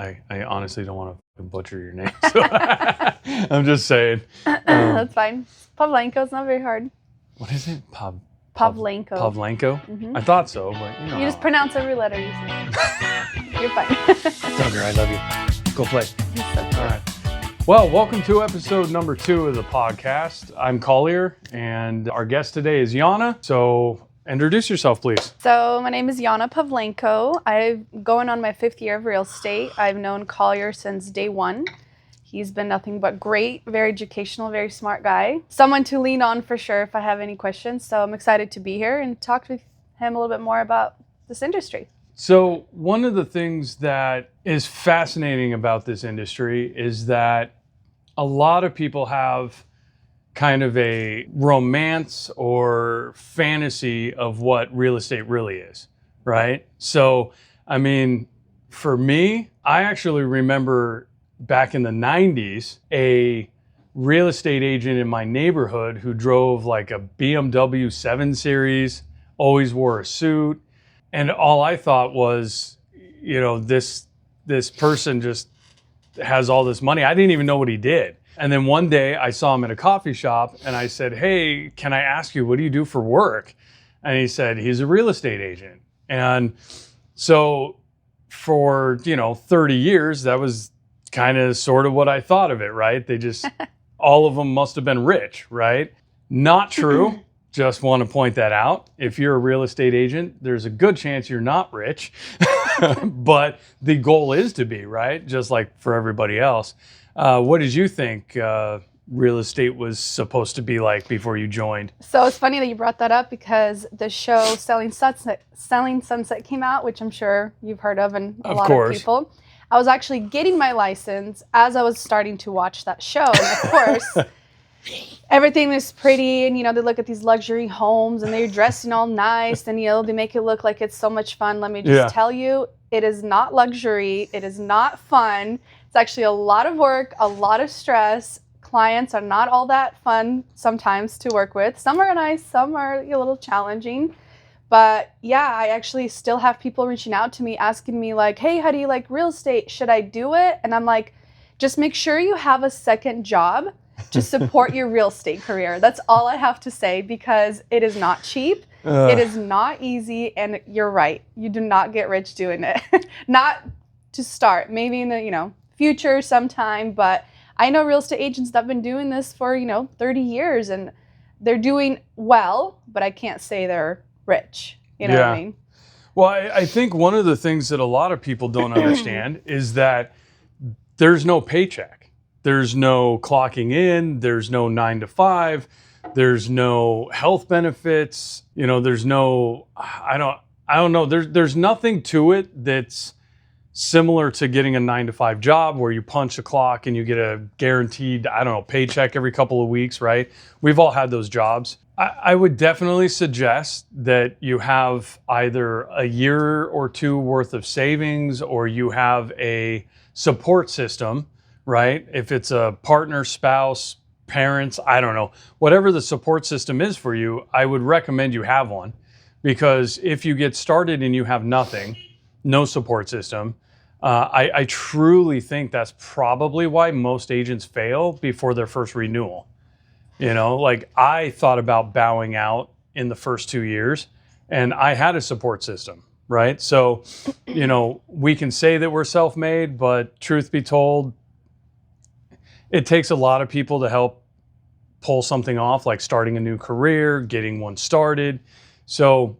I honestly don't want to butcher your name. So I'm just saying. That's fine. Pavlenko, it's not very hard. What is it? Pavlenko. Pavlenko? Mhm. I thought so, but you know. You just pronounce every letter you say. You're fine. Tucker, I love you. Go play. He's so cute. All right. Well, welcome to episode number 2 of the podcast. I'm Collier, and our guest today is Yana. So introduce yourself, please. So my name is Yana Pavlenko. I'm going on my 5th year of real estate. I've known Collier since day one. He's been nothing but great, very educational, very smart guy. Someone to lean on for sure if I have any questions. So I'm excited to be here and talk with him a little bit more about this industry. So one of the things that is fascinating about this industry is that a lot of people have kind of a romance or fantasy of what real estate really is, right? So, I mean, for me, I actually remember back in the 90s, a real estate agent in my neighborhood who drove like a BMW 7 Series, always wore a suit. And all I thought was, you know, this person just has all this money. I didn't even know what he did. And then one day I saw him at a coffee shop and I said, "Hey, can I ask you, what do you do for work?" And he said, he's a real estate agent. And so for, 30 years, that was kind of sort of what I thought of it, right? They just, all of them must have been rich, right? Not true. Just want to point that out. If you're a real estate agent, there's a good chance you're not rich, but the goal is to be, right? Just like for everybody else. What did you think real estate was supposed to be like before you joined? So it's funny that you brought that up because the show Selling Sunset came out, which I'm sure you've heard of and a lot of people. I was actually getting my license as I was starting to watch that show. And of course, everything is pretty and, they look at these luxury homes and they're dressing all nice and, they make it look like it's so much fun. Let me just tell you, it is not luxury. It is not fun. It's actually a lot of work, a lot of stress. Clients are not all that fun sometimes to work with. Some are nice, some are a little challenging. But yeah, I actually still have people reaching out to me asking me like, "Hey, how do you like real estate? Should I do it?" And I'm like, just make sure you have a second job to support your real estate career. That's all I have to say because it is not cheap. It is not easy. And you're right. You do not get rich doing it. Not to start, maybe in the, future sometime. But I know real estate agents that have been doing this for, 30 years and they're doing well, but I can't say they're rich. You know what I mean? Well, I think one of the things that a lot of people don't understand is that there's no paycheck. There's no clocking in. There's no 9 to 5. There's no health benefits. There's no, I don't know. There's nothing to it that's similar to getting a 9 to 5 job where you punch a clock and you get a guaranteed, paycheck every couple of weeks, right? We've all had those jobs. I would definitely suggest that you have either a year or two worth of savings or you have a support system, right? If it's a partner, spouse, parents, I don't know, whatever the support system is for you, I would recommend you have one, because if you get started and you have nothing, no support system, I truly think that's probably why most agents fail before their first renewal. Like I thought about bowing out in the first 2 years and I had a support system, right? So, we can say that we're self-made, but truth be told, it takes a lot of people to help pull something off, like starting a new career, getting one started. So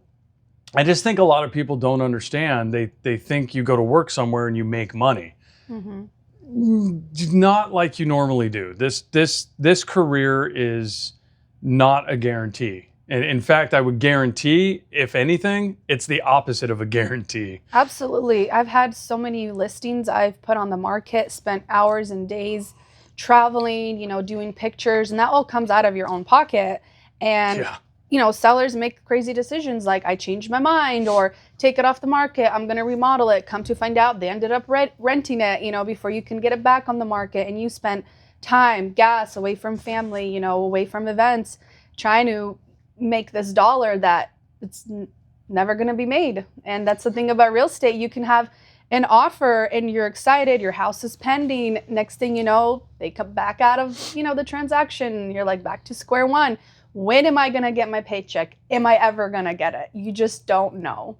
I just think a lot of people don't understand. They think you go to work somewhere and you make money. Mm-hmm. Not like you normally do. This career is not a guarantee. And in fact, I would guarantee, if anything, it's the opposite of a guarantee. Absolutely. I've had so many listings I've put on the market, spent hours and days traveling, doing pictures, and that all comes out of your own pocket. And sellers make crazy decisions like I changed my mind or take it off the market. I'm going to remodel it. Come to find out they ended up renting it, before you can get it back on the market. And you spent time, gas, away from family, away from events, trying to make this dollar that it's never going to be made. And that's the thing about real estate. You can have an offer and you're excited, your house is pending. Next thing you know, they come back out of, the transaction. You're like back to square one. When am I going to get my paycheck? Am I ever going to get it? You just don't know.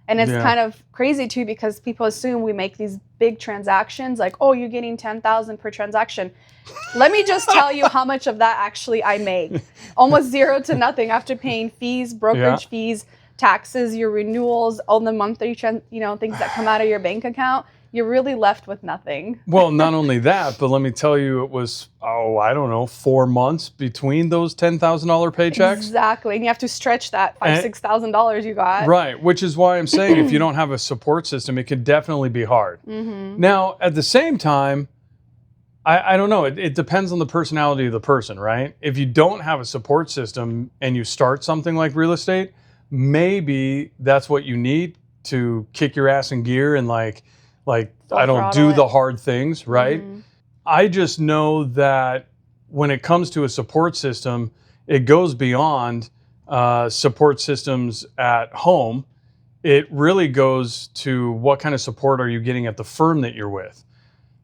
And it's kind of crazy too, because people assume we make these big transactions like, oh, you're getting $10,000 per transaction. Let me just tell you how much of that actually I make. Almost zero to nothing after paying fees, brokerage fees, taxes, your renewals, all the monthly, things that come out of your bank account. You're really left with nothing. Well, not only that, but let me tell you, it was, 4 months between those $10,000 paychecks. Exactly. And you have to stretch that $5,000-$6,000 you got. Right. Which is why I'm saying if you don't have a support system, it could definitely be hard. Mm-hmm. Now, at the same time, I don't know. It depends on the personality of the person, right? If you don't have a support system and you start something like real estate, maybe that's what you need to kick your ass in gear and like I don't do the hard things, right? Mm-hmm. I just know that when it comes to a support system, it goes beyond support systems at home. It really goes to what kind of support are you getting at the firm that you're with?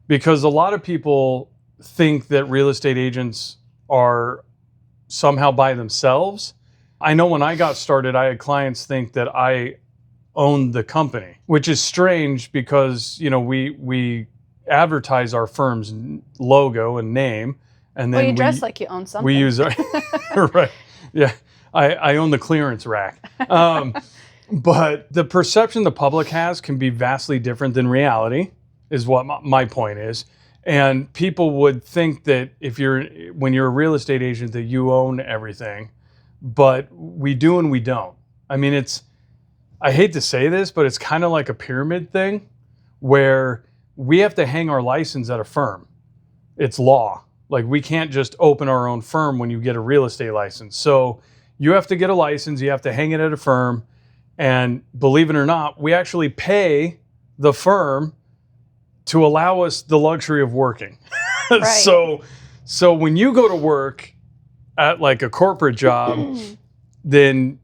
Because a lot of people think that real estate agents are somehow by themselves. I know when I got started, I had clients think that I owned the company, which is strange because, we advertise our firm's logo and name. And then you dress like you own something. We use our, right. Yeah. I own the clearance rack. But the perception the public has can be vastly different than reality, is what my point is. And people would think that when you're a real estate agent, that you own everything, but we do and we don't. I mean, I hate to say this, but it's kind of like a pyramid thing where we have to hang our license at a firm. It's law. Like, we can't just open our own firm when you get a real estate license. So you have to get a license, you have to hang it at a firm. And believe it or not, we actually pay the firm to allow us the luxury of working. Right. So when you go to work at like a corporate job, then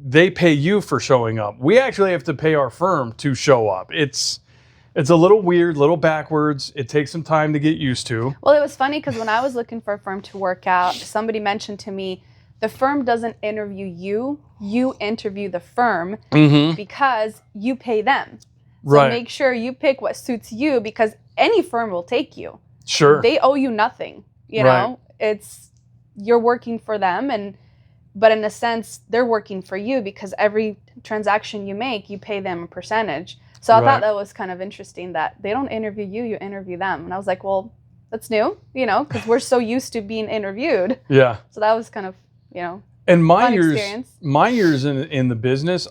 they pay you for showing up. We actually have to pay our firm to show up. It's a little weird, little backwards. It takes some time to get used to. Well, it was funny because when I was looking for a firm to work out, somebody mentioned to me, the firm doesn't interview you, you interview the firm because you pay them. So make sure you pick what suits you, because any firm will take you. Sure. They owe you nothing. You know, you're working for them, but in a sense, they're working for you because every transaction you make, you pay them a percentage. So I thought that was kind of interesting that they don't interview you, you interview them. And I was like, well, that's new, because we're so used to being interviewed. Yeah. So that was kind of, and fun experience. My years in the business,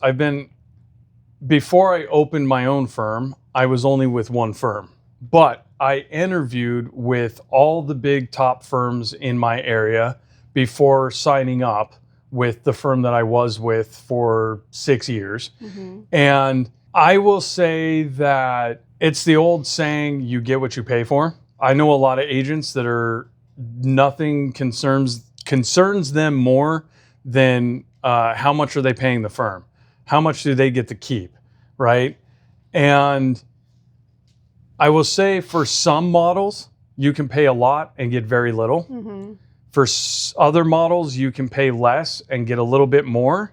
before I opened my own firm, I was only with one firm. But I interviewed with all the big top firms in my area before signing up with the firm that I was with for 6 years. Mm-hmm. And I will say that it's the old saying, you get what you pay for. I know a lot of agents that nothing concerns them more than how much are they paying the firm? How much do they get to keep, right? And I will say for some models, you can pay a lot and get very little. Mm-hmm. For other models, you can pay less and get a little bit more.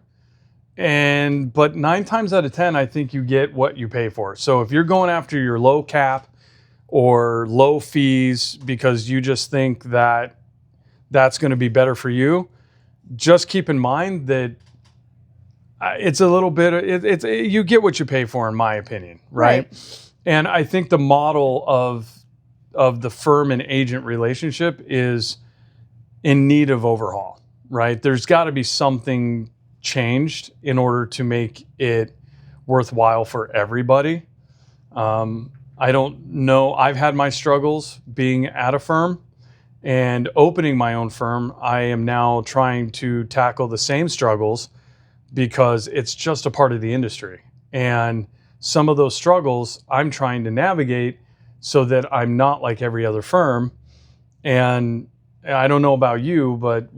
But 9 times out of 10, I think you get what you pay for. So if you're going after your low cap or low fees because you just think that that's going to be better for you, just keep in mind that it's a little bit, you get what you pay for, in my opinion, right? And I think the model of the firm and agent relationship is in need of overhaul, right? There's got to be something changed in order to make it worthwhile for everybody. I don't know. I've had my struggles being at a firm and opening my own firm. I am now trying to tackle the same struggles because it's just a part of the industry. And some of those struggles I'm trying to navigate so that I'm not like every other firm. And I don't know about you, but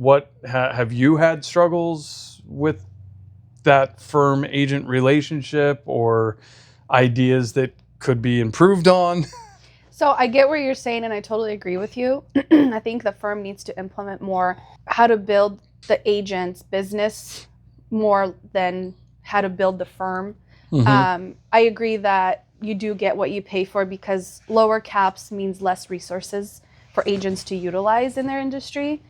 have you had struggles with that firm agent relationship or ideas that could be improved on? So I get where you're saying, and I totally agree with you. I think the firm needs to implement more how to build the agent's business more than how to build the firm. I agree that you do get what you pay for, because lower caps means less resources for agents to utilize in their industry.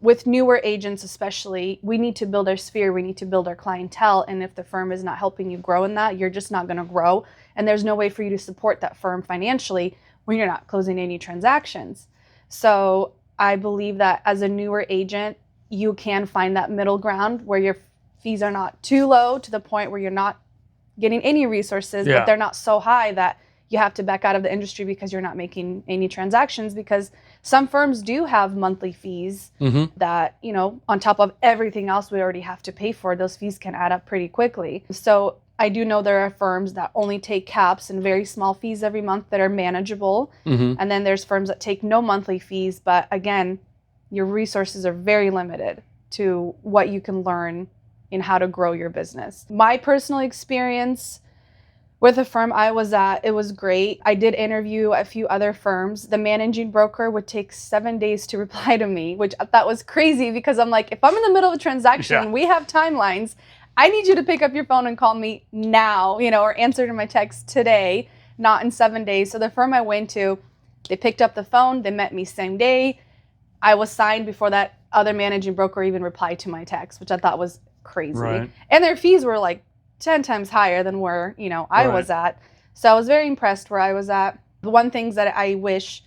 With newer agents especially, we need to build our sphere, we need to build our clientele, and if the firm is not helping you grow in that, you're just not going to grow, and there's no way for you to support that firm financially when you're not closing any transactions. So I believe that as a newer agent, you can find that middle ground where your fees are not too low to the point where you're not getting any resources, but they're not so high that you have to back out of the industry because you're not making any transactions, because some firms do have monthly fees that, you know, on top of everything else we already have to pay for, those fees can add up pretty quickly. So I do know there are firms that only take caps and very small fees every month that are manageable. And then there's firms that take no monthly fees, but again, your resources are very limited to what you can learn in how to grow your business. My personal experience with the firm I was at, it was great. I did interview a few other firms. The managing broker would take 7 days to reply to me, which I thought was crazy, because I'm like, if I'm in the middle of a transaction and we have timelines, I need you to pick up your phone and call me now, you know, or answer to my text today, not in 7 days. So the firm I went to, they picked up the phone, they met me same day. I was signed before that other managing broker even replied to my text, which I thought was crazy. And their fees were like 10 times higher than where, you know, I was at. So I was very impressed where I was at. The one things that I wish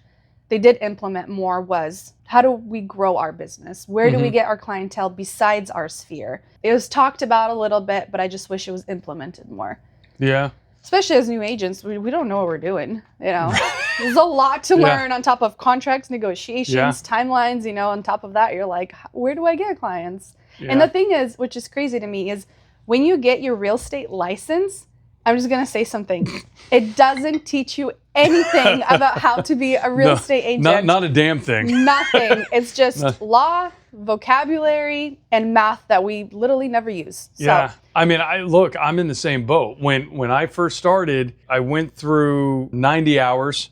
they did implement more was, how do we grow our business? Where do we get our clientele besides our sphere? It was talked about a little bit, but I just wish it was implemented more. Yeah. Especially as new agents, we don't know what we're doing, you know. There's a lot to learn on top of contracts, negotiations, timelines, you know. On top of that, you're like, where do I get clients? And the thing is, which is crazy to me, is when you get your real estate license, I'm just going to say something. It doesn't teach you anything about how to be a real estate agent. Not a damn thing. Nothing. It's just law, vocabulary, and math that we literally never use. Yeah. I mean, I'm in the same boat. When I first started, I went through 90 hours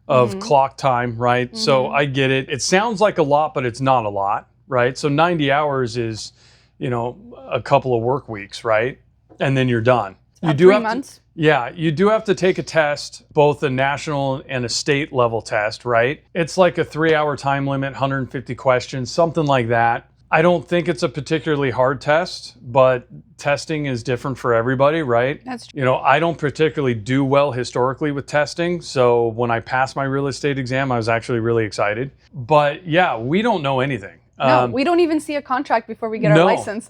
of clock time, right? So I get it. It sounds like a lot, but it's not a lot, right? So 90 hours is, you know, a couple of work weeks, right? And then you're done. You do 3 months. You do have to take a test, both a national and a state level test, right? It's like a 3-hour time limit, 150 questions, something like that. I don't think it's a particularly hard test, but testing is different for everybody, right? That's true. You know, I don't particularly do well historically with testing. So when I passed my real estate exam, I was actually really excited. But yeah, we don't know anything. No, we don't even see a contract before we get our license.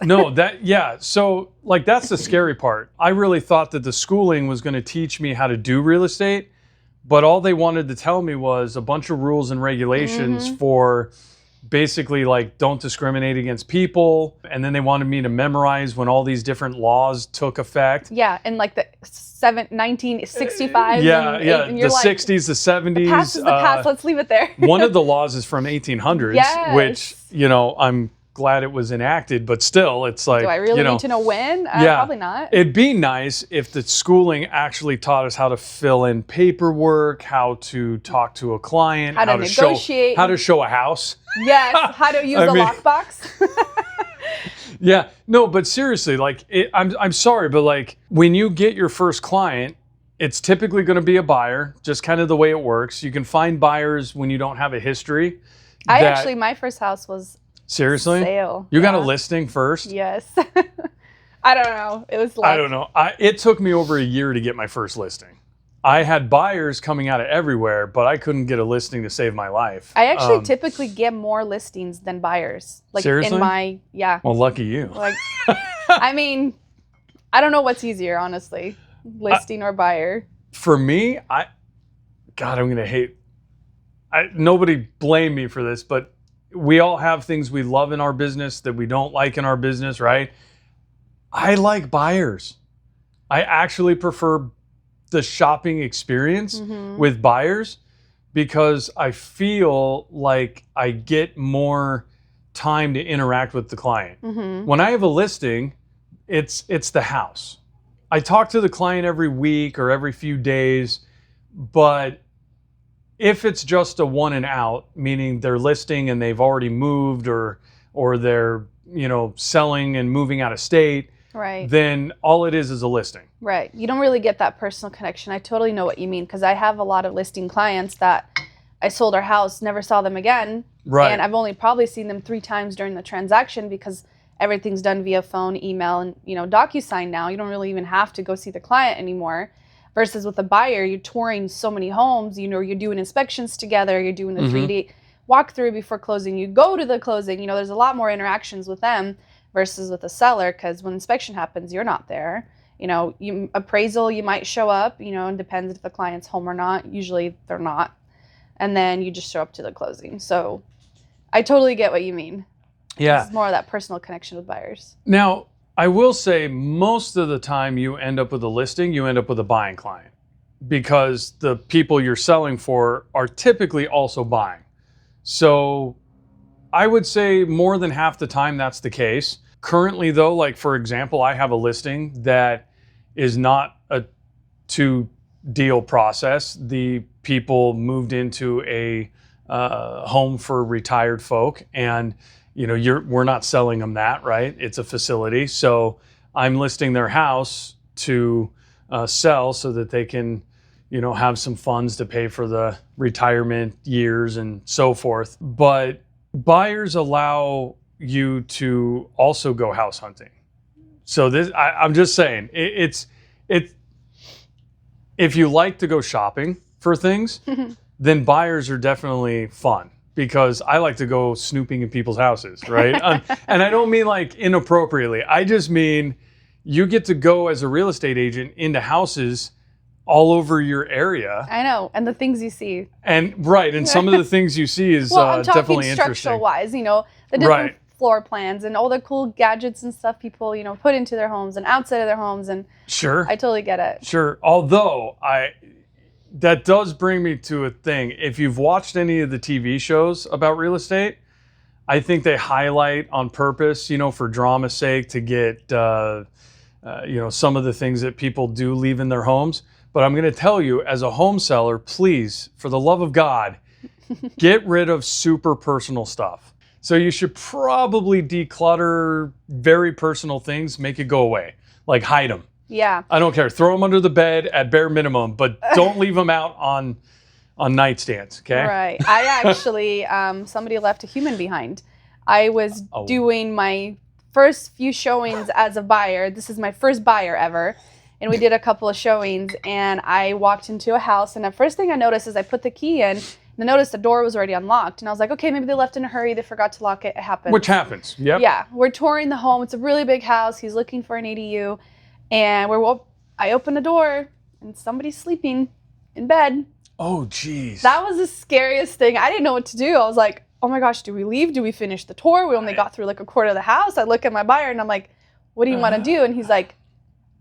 So like, that's the scary part. I really thought that the schooling was going to teach me how to do real estate, but all they wanted to tell me was a bunch of rules and regulations for basically like, don't discriminate against people. And then they wanted me to memorize when all these different laws took effect. Yeah, and like the 1965. And you're the like, 60s, the 70s. The past is the past, let's leave it there. One of the laws is from 1800s, which, you know, I'm glad it was enacted, but still, it's like, do I really need to know when? Probably not. It'd be nice if the schooling actually taught us how to fill in paperwork, how to talk to a client, how to negotiate, how to show a house. Yes, how to use a lockbox. Yeah, no, but seriously, like, I'm sorry, but like, when you get your first client, it's typically going to be a buyer, just kind of the way it works. You can find buyers when you don't have a history. Actually, my first house was seriously sale. You got a listing first? Yes. I don't know. It was luck. I don't know. It took me over a year to get my first listing. I had buyers coming out of everywhere, but I couldn't get a listing to save my life. I actually typically get more listings than buyers. Like seriously? Well, lucky you. Like, I mean, I don't know what's easier, honestly, listing or buyer. For me, I'm going to hate. Nobody blame me for this, but we all have things we love in our business that we don't like in our business, right? I like buyers. I actually prefer the shopping experience with buyers because I feel like I get more time to interact with the client. When I have a listing, it's the house. I talk to the client every week or every few days, but if it's just a one and out, meaning they're listing and they've already moved or they're, selling and moving out of state, right, then all it is a listing. Right. You don't really get that personal connection. I totally know what you mean, because I have a lot of listing clients that I sold our house, never saw them again. Right. And I've only probably seen them 3 times during the transaction, because everything's done via phone, email, and DocuSign now. You don't really even have to go see the client anymore. Versus with a buyer, you're touring so many homes, you're doing inspections together, you're doing the 3D walkthrough before closing, you go to the closing, there's a lot more interactions with them versus with a seller, because when inspection happens, you're not there. Appraisal, you might show up, and depends if the client's home or not. Usually they're not. And then you just show up to the closing. So I totally get what you mean. Yeah. It's more of that personal connection with buyers. Now, I will say most of the time you end up with a listing, you end up with a buying client, because the people you're selling for are typically also buying. So I would say more than half the time that's the case. Currently though, like for example, I have a listing that is not a 2-deal process. The people moved into a home for retired folk, and we're not selling them that, right? It's a facility. So I'm listing their house to sell so that they can, have some funds to pay for the retirement years and so forth. But buyers allow you to also go house hunting. So I'm just saying, it's if you like to go shopping for things, then buyers are definitely fun. Because I like to go snooping in people's houses, right? And I don't mean like inappropriately. I just mean you get to go as a real estate agent into houses all over your area. I know, and the things you see. And right, and some of the things you see is I'm talking definitely interesting. Structural-wise, the different floor plans and all the cool gadgets and stuff people, put into their homes and outside of their homes. And sure, I totally get it. Sure, although that does bring me to a thing. If you've watched any of the TV shows about real estate, I think they highlight on purpose, for drama's sake, to get, some of the things that people do leave in their homes. But I'm going to tell you, as a home seller, please, for the love of God, get rid of super personal stuff. So you should probably declutter very personal things, make it go away, like hide them. Yeah. I don't care. Throw them under the bed at bare minimum, but don't leave them out on nightstands, okay? Right. I actually, somebody left a human behind. I was doing my first few showings as a buyer. This is my first buyer ever. And we did a couple of showings, and I walked into a house, and the first thing I noticed is I put the key in, and I noticed the door was already unlocked. And I was like, okay, maybe they left in a hurry. They forgot to lock it. It happens. Which happens, yep. Yeah. We're touring the home. It's a really big house. He's looking for an ADU. And I opened the door, and somebody's sleeping in bed. Oh, geez. That was the scariest thing. I didn't know what to do. I was like, oh my gosh, do we leave? Do we finish the tour? We only got through like a quarter of the house. I look at my buyer, and I'm like, what do you want to do? And he's like,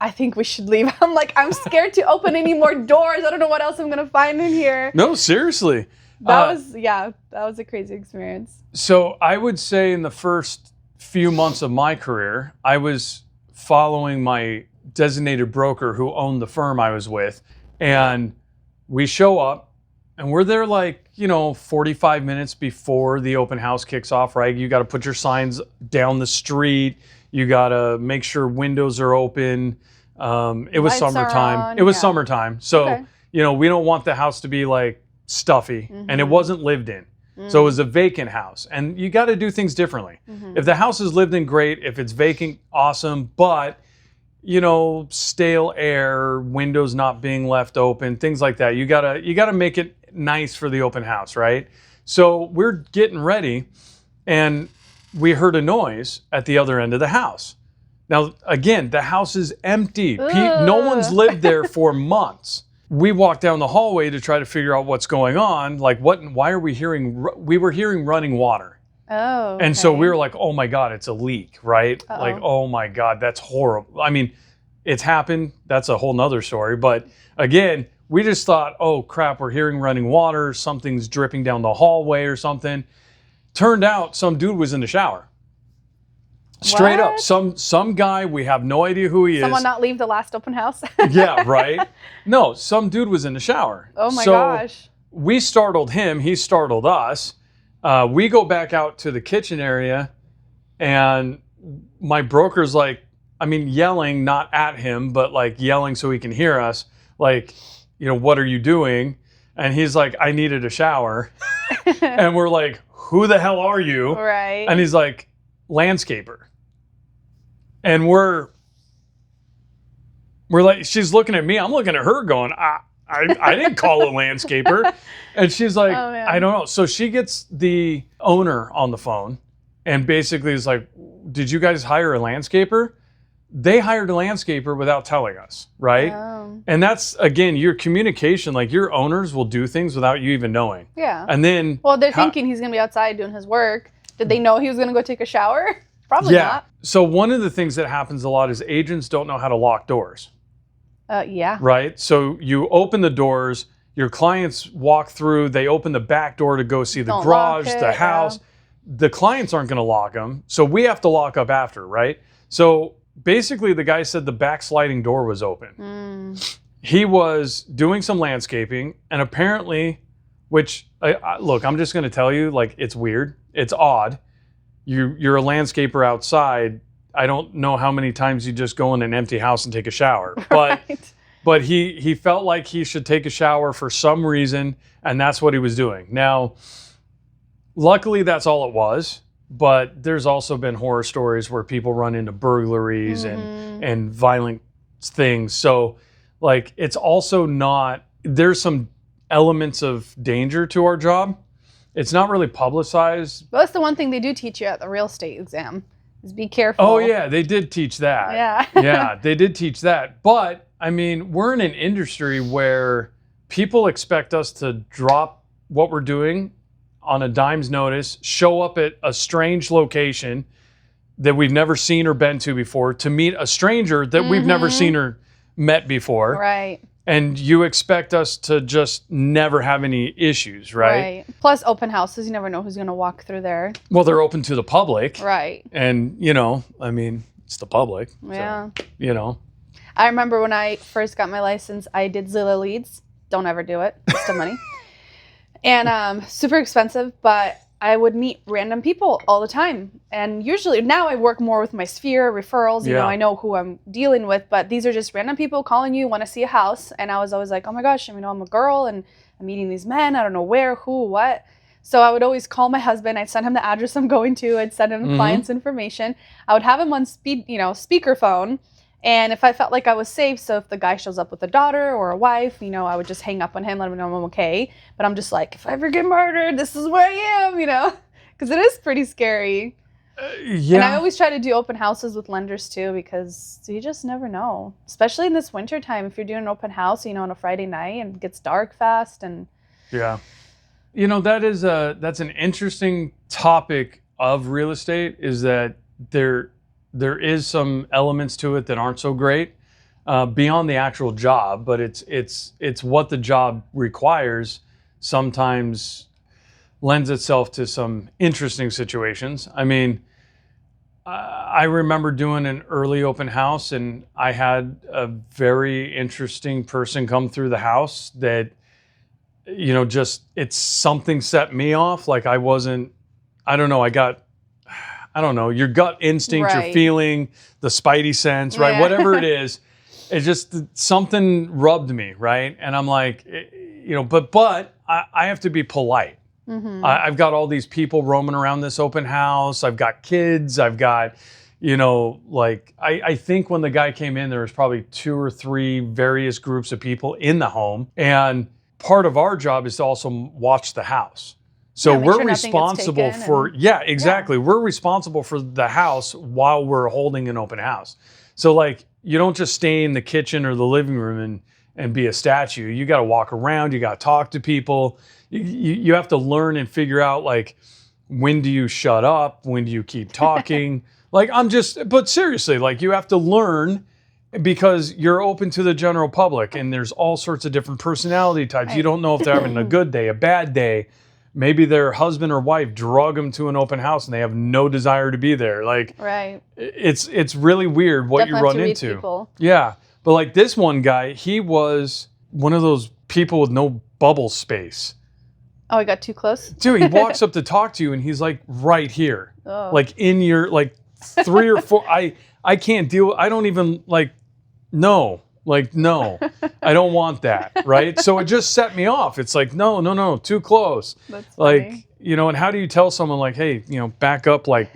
I think we should leave. I'm like, I'm scared to open any more doors. I don't know what else I'm going to find in here. No, seriously. That was a crazy experience. So I would say in the first few months of my career, I was following my designated broker who owned the firm I was with. And we show up, and we're there like, 45 minutes before the open house kicks off, right? You got to put your signs down the street. You got to make sure windows are open. It was summertime. It was summertime. So, we don't want the house to be like stuffy, and it wasn't lived in. So it was a vacant house, and you got to do things differently. If the house is lived in, great. If it's vacant, awesome. But, stale air, windows not being left open, things like that. You gotta make it nice for the open house, right? So we're getting ready, and we heard a noise at the other end of the house. Now, again, the house is empty. No one's lived there for months. We walked down the hallway to try to figure out what's going on. Like, why are we hearing, we were hearing running water. Oh, okay. And so we were like, oh my God, it's a leak, right? Uh-oh. Like, oh my God, that's horrible. I mean, it's happened. That's a whole nother story. But again, we just thought, oh crap, we're hearing running water. Something's dripping down the hallway or something. Turned out some dude was in the shower. Straight up, What? some guy, we have no idea who he is. Someone not leave the last open house? Yeah, right. No, some dude was in the shower. Oh my so gosh. We startled him. He startled us. We go back out to the kitchen area, and my broker's like, I mean, yelling, not at him, but like yelling so he can hear us. Like, what are you doing? And he's like, I needed a shower. And we're like, who the hell are you? Right. And he's like, landscaper. And we're like, she's looking at me. I'm looking at her going, I didn't call a landscaper. And she's like, Oh, man. I don't know. So she gets the owner on the phone and basically is like, did you guys hire a landscaper? They hired a landscaper without telling us, right? Oh. And that's, again, your communication. Like, your owners will do things without you even knowing. Yeah. And then... Well, they're thinking he's going to be outside doing his work. Did they know he was going to go take a shower? Probably not. So one of the things that happens a lot is agents don't know how to lock doors. Yeah. Right? So you open the doors, your clients walk through, they open the back door to go see the Don't garage, lock it, the house. Yeah. The clients aren't going to lock them, so we have to lock up after, right? So basically the guy said the back sliding door was open. He was doing some landscaping, and apparently, which, look, I'm just going to tell you, like, it's weird. It's odd. You're a landscaper outside. I don't know how many times you just go in an empty house and take a shower, but Right. but he felt like he should take a shower for some reason, and that's what he was doing. Now, luckily, that's all it was. But there's also been horror stories where people run into burglaries and violent things. So, like, it's also not. There's some elements of danger to our job. It's not really publicized. Well, that's the one thing they do teach you at the real estate exam is be careful. Oh, yeah, they did teach that. Yeah. Yeah, they did teach that. But, I mean, we're in an industry where people expect us to drop what we're doing on a dime's notice, show up at a strange location that we've never seen or been to before to meet a stranger that we've never seen or met before. Right. And you expect us to just never have any issues, right? Plus open houses, you never know who's going to walk through there. Well, they're open to the public. Right. And, I mean, it's the public. Yeah. So, I remember when I first got my license, I did Zillow leads. Don't ever do it. Waste of money. And super expensive, but I would meet random people all the time. And usually now I work more with my sphere, referrals, you know, I know who I'm dealing with, but these are just random people calling you, want to see a house. And I was always like, oh my gosh, I'm a girl and I'm meeting these men. I don't know where, who, what. So I would always call my husband. I'd send him the address I'm going to. I'd send him the client's information. I would have him on speakerphone. And if I felt like I was safe, so if the guy shows up with a daughter or a wife, I would just hang up on him, let him know I'm okay. But I'm just like, if I ever get murdered, this is where I am, because it is pretty scary. yeah. And I always try to do open houses with lenders too, because you just never know, especially in this winter time. If you're doing an open house, on a Friday night and it gets dark fast and. Yeah. That's an interesting topic of real estate, is that there is some elements to it that aren't so great beyond the actual job, but it's what the job requires sometimes lends itself to some interesting situations. I mean, I remember doing an early open house, and I had a very interesting person come through the house that, it's something set me off. Like I don't know, your gut instinct, your feeling, the spidey sense, right? Whatever it is, it's just something rubbed me, right? And I'm like, but I have to be polite. I've got all these people roaming around this open house. I've got kids. I've got, I think when the guy came in, there was probably 2 or 3 various groups of people in the home. And part of our job is to also watch the house. So we're responsible for, exactly. We're responsible for the house while we're holding an open house. So you don't just stay in the kitchen or the living room and be a statue. You got to walk around. You got to talk to people. You have to learn and figure out when do you shut up? When do you keep talking? But seriously, you have to learn, because you're open to the general public and there's all sorts of different personality types. You don't know if they're having a good day, a bad day. maybe their husband or wife drug them to an open house and they have no desire to be there. Like, right. It's really weird what Definitely you run have to read into. people. Yeah. But like this one guy, he was one of those people with no bubble space. Oh, I got too close? Dude, he walks up to talk to you and he's like right here. Oh. Like in your, like 3 or 4. I can't deal. I don't even like, no. Like, no, I don't want that, right? So it just set me off. It's like, no, too close. That's like, funny. you know, and how do you tell someone like, hey, you know, back up like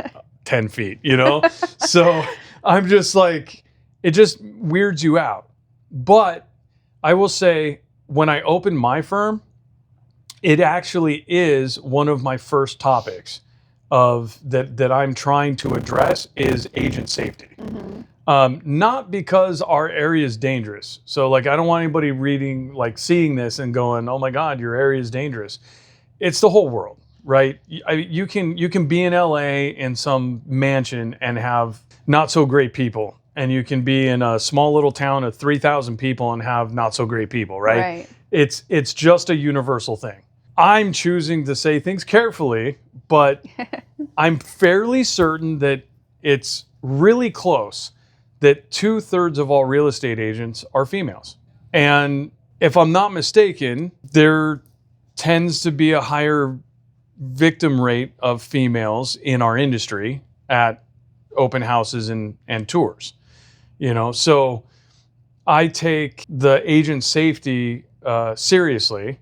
10 feet, you know? So I'm just like, it just weirds you out. But I will say, when I opened my firm, it actually is one of my first topics of that I'm trying to address is agent safety. Mm-hmm. Not because our area is dangerous. So like, I don't want anybody reading, like seeing this and going, oh my God, your area is dangerous. It's the whole world, right? You can be in LA in some mansion and have not so great people. And you can be in a small little town of 3,000 people and have not so great people, right? It's just a universal thing. I'm choosing to say things carefully, but I'm fairly certain that it's really close that 2/3 of all real estate agents are females. And if I'm not mistaken, there tends to be a higher victim rate of females in our industry at open houses and tours. You know, so I take the agent safety seriously.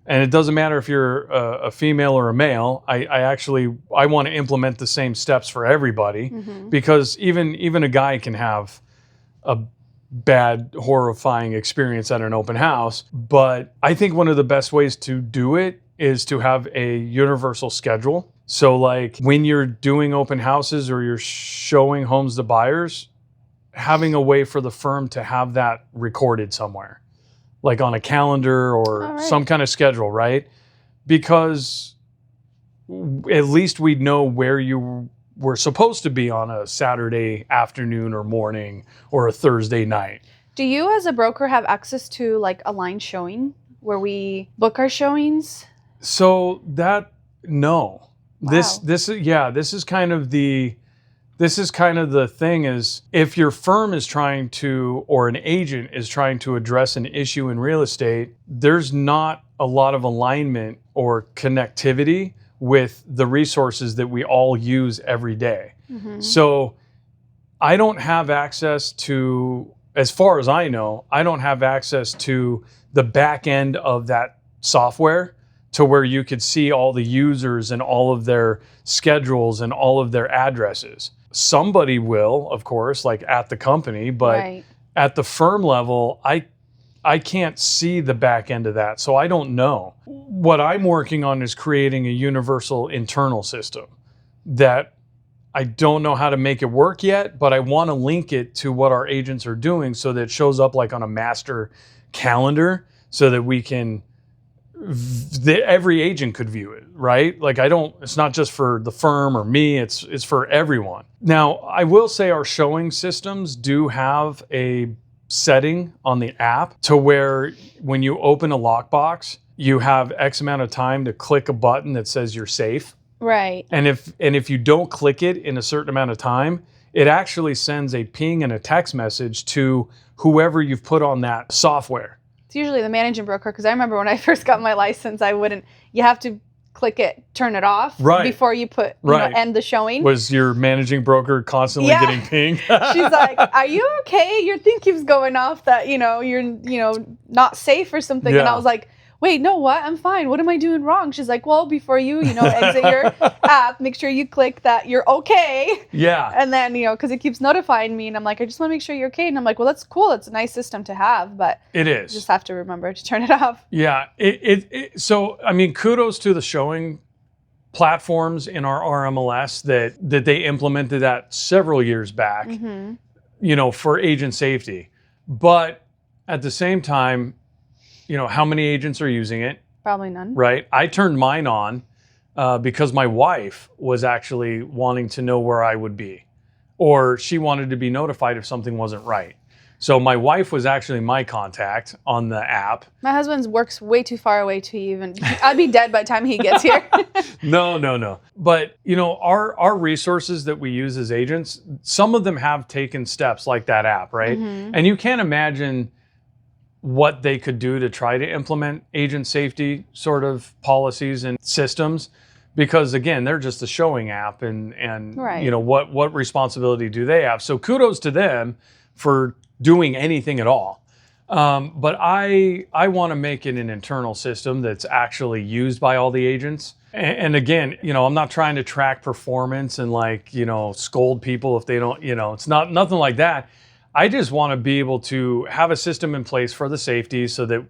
And it doesn't matter if you're a female or a male. I want to implement the same steps for everybody, because even a guy can have a bad, horrifying experience at an open house. But I think one of the best ways to do it is to have a universal schedule. So like when you're doing open houses or you're showing homes to buyers, having a way for the firm to have that recorded somewhere, like on a calendar or some kind of schedule, right? Because at least we'd know where you were supposed to be on a Saturday afternoon or morning or a Thursday night. Do you as a broker have access to like a line showing where we book our showings? So no. Wow. This is kind of the thing is, if your firm is trying to, or an agent is trying to address an issue in real estate, there's not a lot of alignment or connectivity with the resources that we all use every day. So I don't have access to, as far as I know, I don't have access to the back end of that software to where you could see all the users and all of their schedules and all of their addresses. Somebody will, of course, like at the company, but at the firm level, I can't see the back end of that. So I don't know. What I'm working on is creating a universal internal system that I don't know how to make it work yet, but I want to link it to what our agents are doing so that it shows up like on a master calendar so that we can, every agent could view it, right? Like it's not just for the firm or me, it's for everyone. Now, I will say our showing systems do have a setting on the app to where when you open a lockbox, you have X amount of time to click a button that says you're safe. Right. And if you don't click it in a certain amount of time, it actually sends a ping and a text message to whoever you've put on that software. It's usually the managing broker, because I remember when I first got my license, you have to click it, turn it off before you put, end the showing. Was your managing broker constantly getting pinged? She's like, are you okay? Your thing keeps going off that, you're, not safe or something. Yeah. And I was like, wait, no, what? I'm fine. What am I doing wrong? She's like, well, before you, exit your app, make sure you click that you're okay. Yeah. And then, because it keeps notifying me, and I'm like, I just want to make sure you're okay. And I'm like, well, that's cool. It's a nice system to have, but it is. You just have to remember to turn it off. Yeah. So, I mean, kudos to the showing platforms in our RMLS that they implemented that several years back, for agent safety. But at the same time, how many agents are using it? Probably none. Right. I turned mine on because my wife was actually wanting to know where I would be, or she wanted to be notified if something wasn't right. So my wife was actually my contact on the app. My husband works way too far away to even, I'd be dead by the time he gets here. No. But, our resources that we use as agents, some of them have taken steps like that app, right? And you can't imagine what they could do to try to implement agent safety sort of policies and systems, because again, they're just a showing app, and right. What responsibility do they have? So kudos to them for doing anything at all. But I want to make it an internal system that's actually used by all the agents. And again, I'm not trying to track performance and scold people if they don't, it's nothing like that. I just want to be able to have a system in place for the safety so that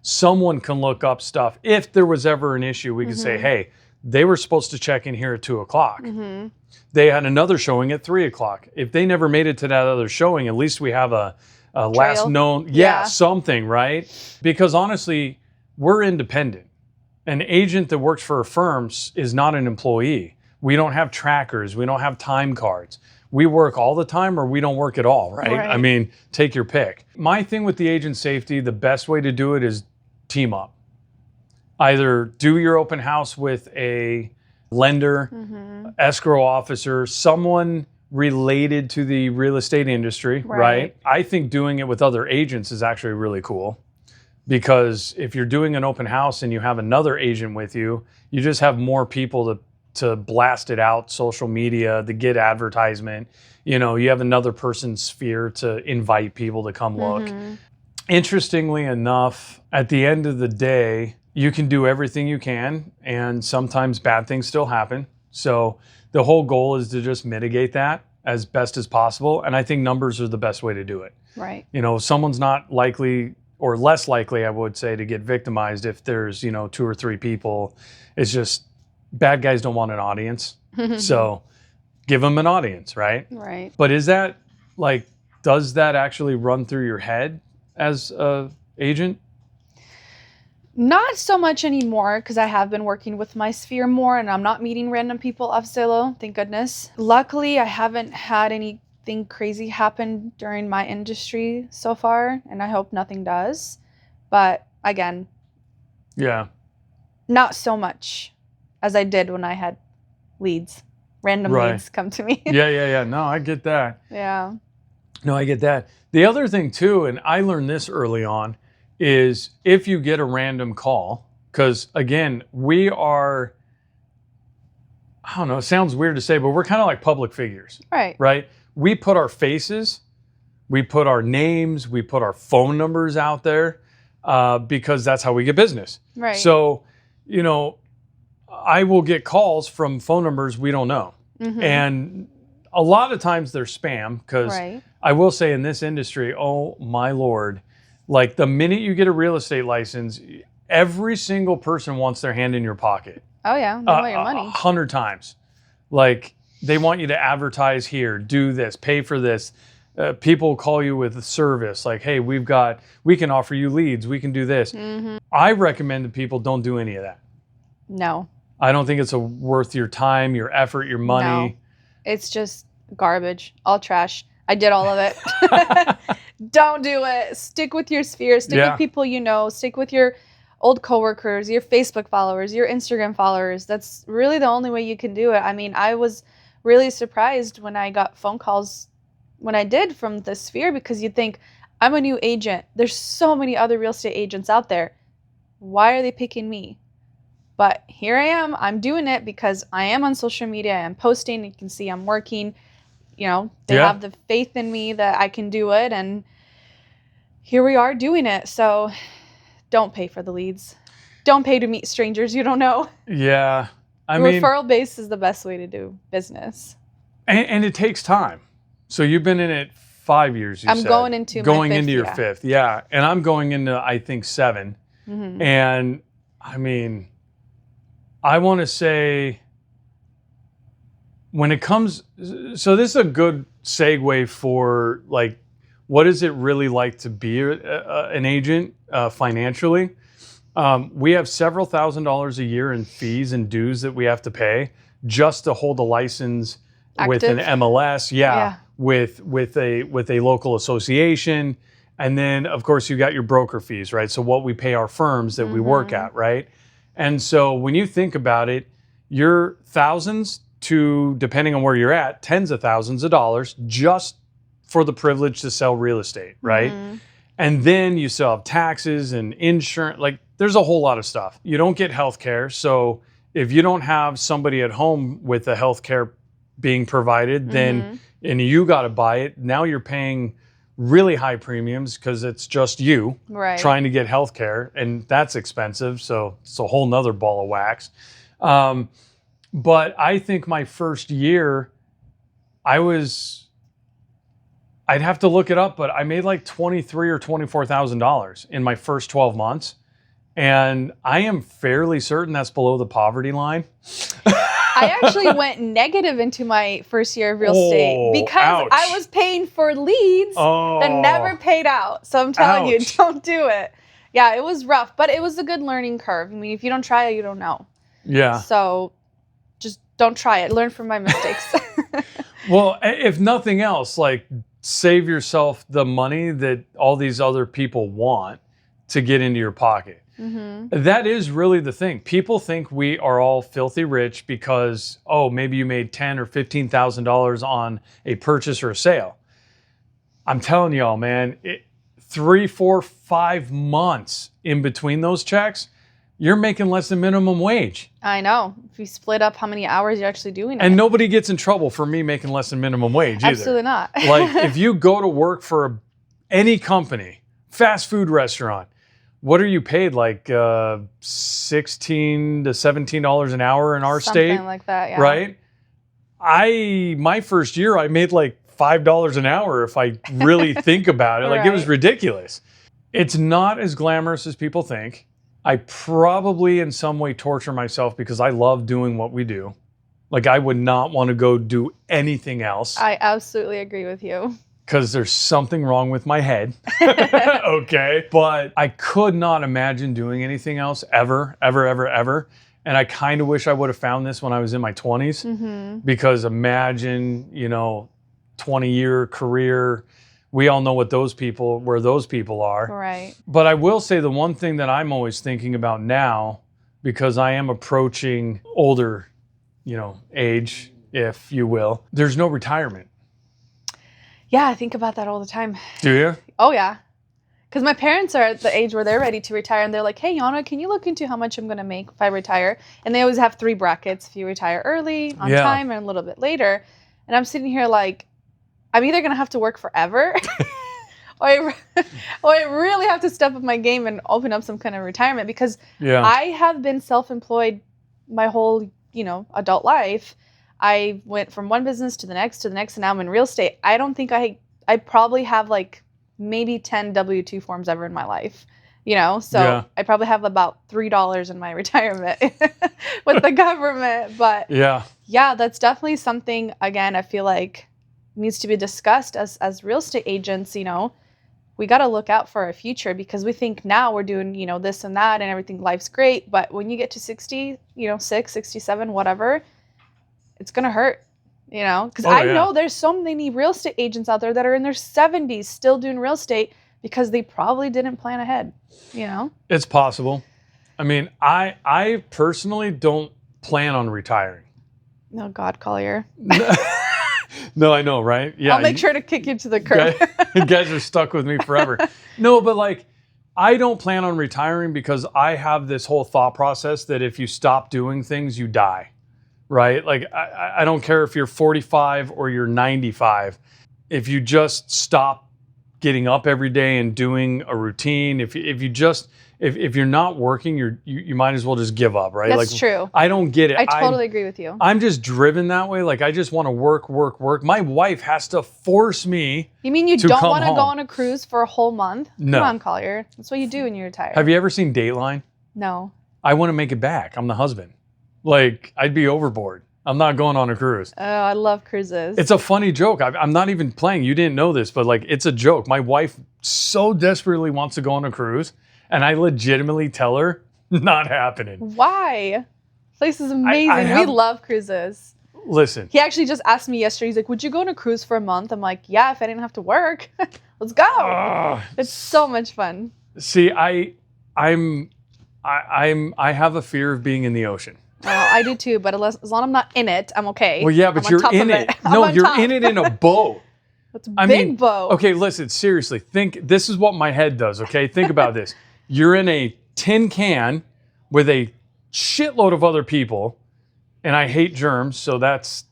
someone can look up stuff. If there was ever an issue, we could say, hey, they were supposed to check in here at 2:00. They had another showing at 3:00. If they never made it to that other showing, at least we have a last known, something, right? Because honestly, we're independent. An agent that works for a firm is not an employee. We don't have trackers. We don't have time cards. We work all the time or we don't work at all, right? I mean, take your pick. My thing with the agent safety, the best way to do it is team up. Either do your open house with a lender, escrow officer, someone related to the real estate industry, right? I think doing it with other agents is actually really cool, because if you're doing an open house and you have another agent with you, you just have more people to blast it out, social media, to get advertisement. You have another person's sphere to invite people to come look. Interestingly enough, at the end of the day, you can do everything you can, and sometimes bad things still happen. So the whole goal is to just mitigate that as best as possible. And I think numbers are the best way to do it. Right. Someone's not likely, or less likely, I would say, to get victimized if there's, 2 or 3 people. It's just bad guys don't want an audience. So give them an audience, right? Right. But is that does that actually run through your head as a agent? Not so much anymore, because I have been working with my sphere more and I'm not meeting random people off Zillow, thank goodness. Luckily, I haven't had anything crazy happen during my industry so far, and I hope nothing does. But again, not so much as I did when I had random leads come to me. Yeah. No, I get that. Yeah. No, I get that. The other thing too, and I learned this early on, is if you get a random call, because again, we are, I don't know, it sounds weird to say, but we're kind of like public figures. Right? We put our faces, we put our names, we put our phone numbers out there because that's how we get business. Right. So, I will get calls from phone numbers we don't know. And a lot of times they're spam, because I will say in this industry, oh my Lord, the minute you get a real estate license, every single person wants their hand in your pocket. Oh yeah, they want your money. 100 times. They want you to advertise here, do this, pay for this. People call you with a service hey, we can offer you leads, we can do this. I recommend that people don't do any of that. No. I don't think it's worth your time, your effort, your money. No. It's just garbage, all trash. I did all of it. Don't do it. Stick with your sphere. Stick with people you know. Stick with your old coworkers, your Facebook followers, your Instagram followers. That's really the only way you can do it. I mean, I was really surprised when I got phone calls when I did from the sphere, because you'd think, I'm a new agent. There's so many other real estate agents out there. Why are they picking me? But here I am. I'm doing it because I am on social media. I am posting. You can see I'm working. They have the faith in me that I can do it, and here we are doing it. So don't pay for the leads. Don't pay to meet strangers you don't know. Yeah. I mean, referral base is the best way to do business. And it takes time. So you've been in it 5 years, you said. I'm going into your fifth. Yeah. And I'm going into, I think, 7. And I mean, I want to say, when it comes, so this is a good segue for what is it really like to be an agent financially? We have several $1,000s a year in fees and dues that we have to pay just to hold a license with an MLS. Yeah. with a local association. And then of course you got your broker fees, right? So what we pay our firms that we work at, right? And so when you think about it, you're thousands to, depending on where you're at, tens of thousands of dollars just for the privilege to sell real estate, right? And then you still have taxes and insurance. Like there's a whole lot of stuff. You don't get health care. So if you don't have somebody at home with the health care being provided, then, and you got to buy it, now you're paying really high premiums because it's just you trying to get health care, and that's expensive. So it's a whole nother ball of wax. But I think my first year, I'd have to look it up, but I made like $23,000 or $24,000 in my first 12 months. And I am fairly certain that's below the poverty line. I actually went negative into my first year of real estate because I was paying for leads that never paid out. So I'm telling you, don't do it. Yeah, it was rough, but it was a good learning curve. I mean, if you don't try it, you don't know. Yeah. So just don't try it. Learn from my mistakes. Well, if nothing else, like save yourself the money that all these other people want to get into your pocket. That is really the thing. People think we are all filthy rich because, oh, maybe you made $10,000 or $15,000 on a purchase or a sale. I'm telling y'all, man, 3, 4, 5 months in between those checks, you're making less than minimum wage. I know. If you split up how many hours you're actually doing and nobody gets in trouble for me making less than minimum wage either. Absolutely not. Like if you go to work for any company, fast food restaurant, what are you paid? Like $16 to $17 an hour in our state? Something like that, yeah. Right? My first year, I made like $5 an hour if I really think about it. Like it was ridiculous. It's not as glamorous as people think. I probably in some way torture myself because I love doing what we do. Like I would not want to go do anything else. I absolutely agree with you. Because there's something wrong with my head. Okay. But I could not imagine doing anything else ever. And I kind of wish I would have found this when I was in my 20s. Because imagine, 20-year career. We all know where those people are. Right. But I will say the one thing that I'm always thinking about now, because I am approaching older, age, if you will, there's no retirement. Yeah, I think about that all the time. Do you? Oh, yeah. Because my parents are at the age where they're ready to retire, and they're like, hey, Yana, can you look into how much I'm going to make if I retire? And they always have 3 brackets. If you retire early, on time, and a little bit later. And I'm sitting here like, I'm either going to have to work forever or I really have to step up my game and open up some kind of retirement because I have been self-employed my whole, adult life. I went from one business to the next, and now I'm in real estate. I don't think I probably have like maybe 10 W-2 forms ever in my life, So I probably have about $3 in my retirement with the government. But yeah, that's definitely something, again, I feel like needs to be discussed as real estate agents. We got to look out for our future because we think now we're doing, this and that and everything. Life's great. But when you get to 60, 67, whatever, it's going to hurt, because I know there's so many real estate agents out there that are in their 70s still doing real estate because they probably didn't plan ahead, It's possible. I mean, I personally don't plan on retiring. Oh, God, Collier. No, I know, right? Yeah. I'll make sure to kick you to the curb. You guys are stuck with me forever. No, but like, I don't plan on retiring because I have this whole thought process that if you stop doing things, you die. Right? Like, I don't care if you're 45 or you're 95. If you just stop getting up every day and doing a routine, if you're not working, you might as well just give up, right? That's true. I don't get it. I totally agree with you. I'm just driven that way. Like, I just want to work. My wife has to force me. You mean you don't want to go on a cruise for a whole month? No. Come on, Collier. That's what you do when you retire. Have you ever seen Dateline? No. I want to make it back. I'm the husband. Like, I'd be overboard. I'm not going on a cruise. Oh, I love cruises. It's a funny joke. I'm not even playing. You didn't know this, but like, it's a joke. My wife so desperately wants to go on a cruise, and I legitimately tell her, not happening. Why? This place is amazing. We love cruises. listen. He actually just asked me yesterday. He's like, "Would you go on a cruise for a month?" I'm like, "Yeah, if I didn't have to work, let's go." It's so much fun. See, I have a fear of being in the ocean. Well, I do too, but as long as I'm not in it, I'm okay. Well, yeah, but you're in it. No, you're in it in a boat. It's a big boat. Okay, listen, seriously. This is what my head does, okay? Think about this. You're in a tin can with a shitload of other people, and I hate germs, so that's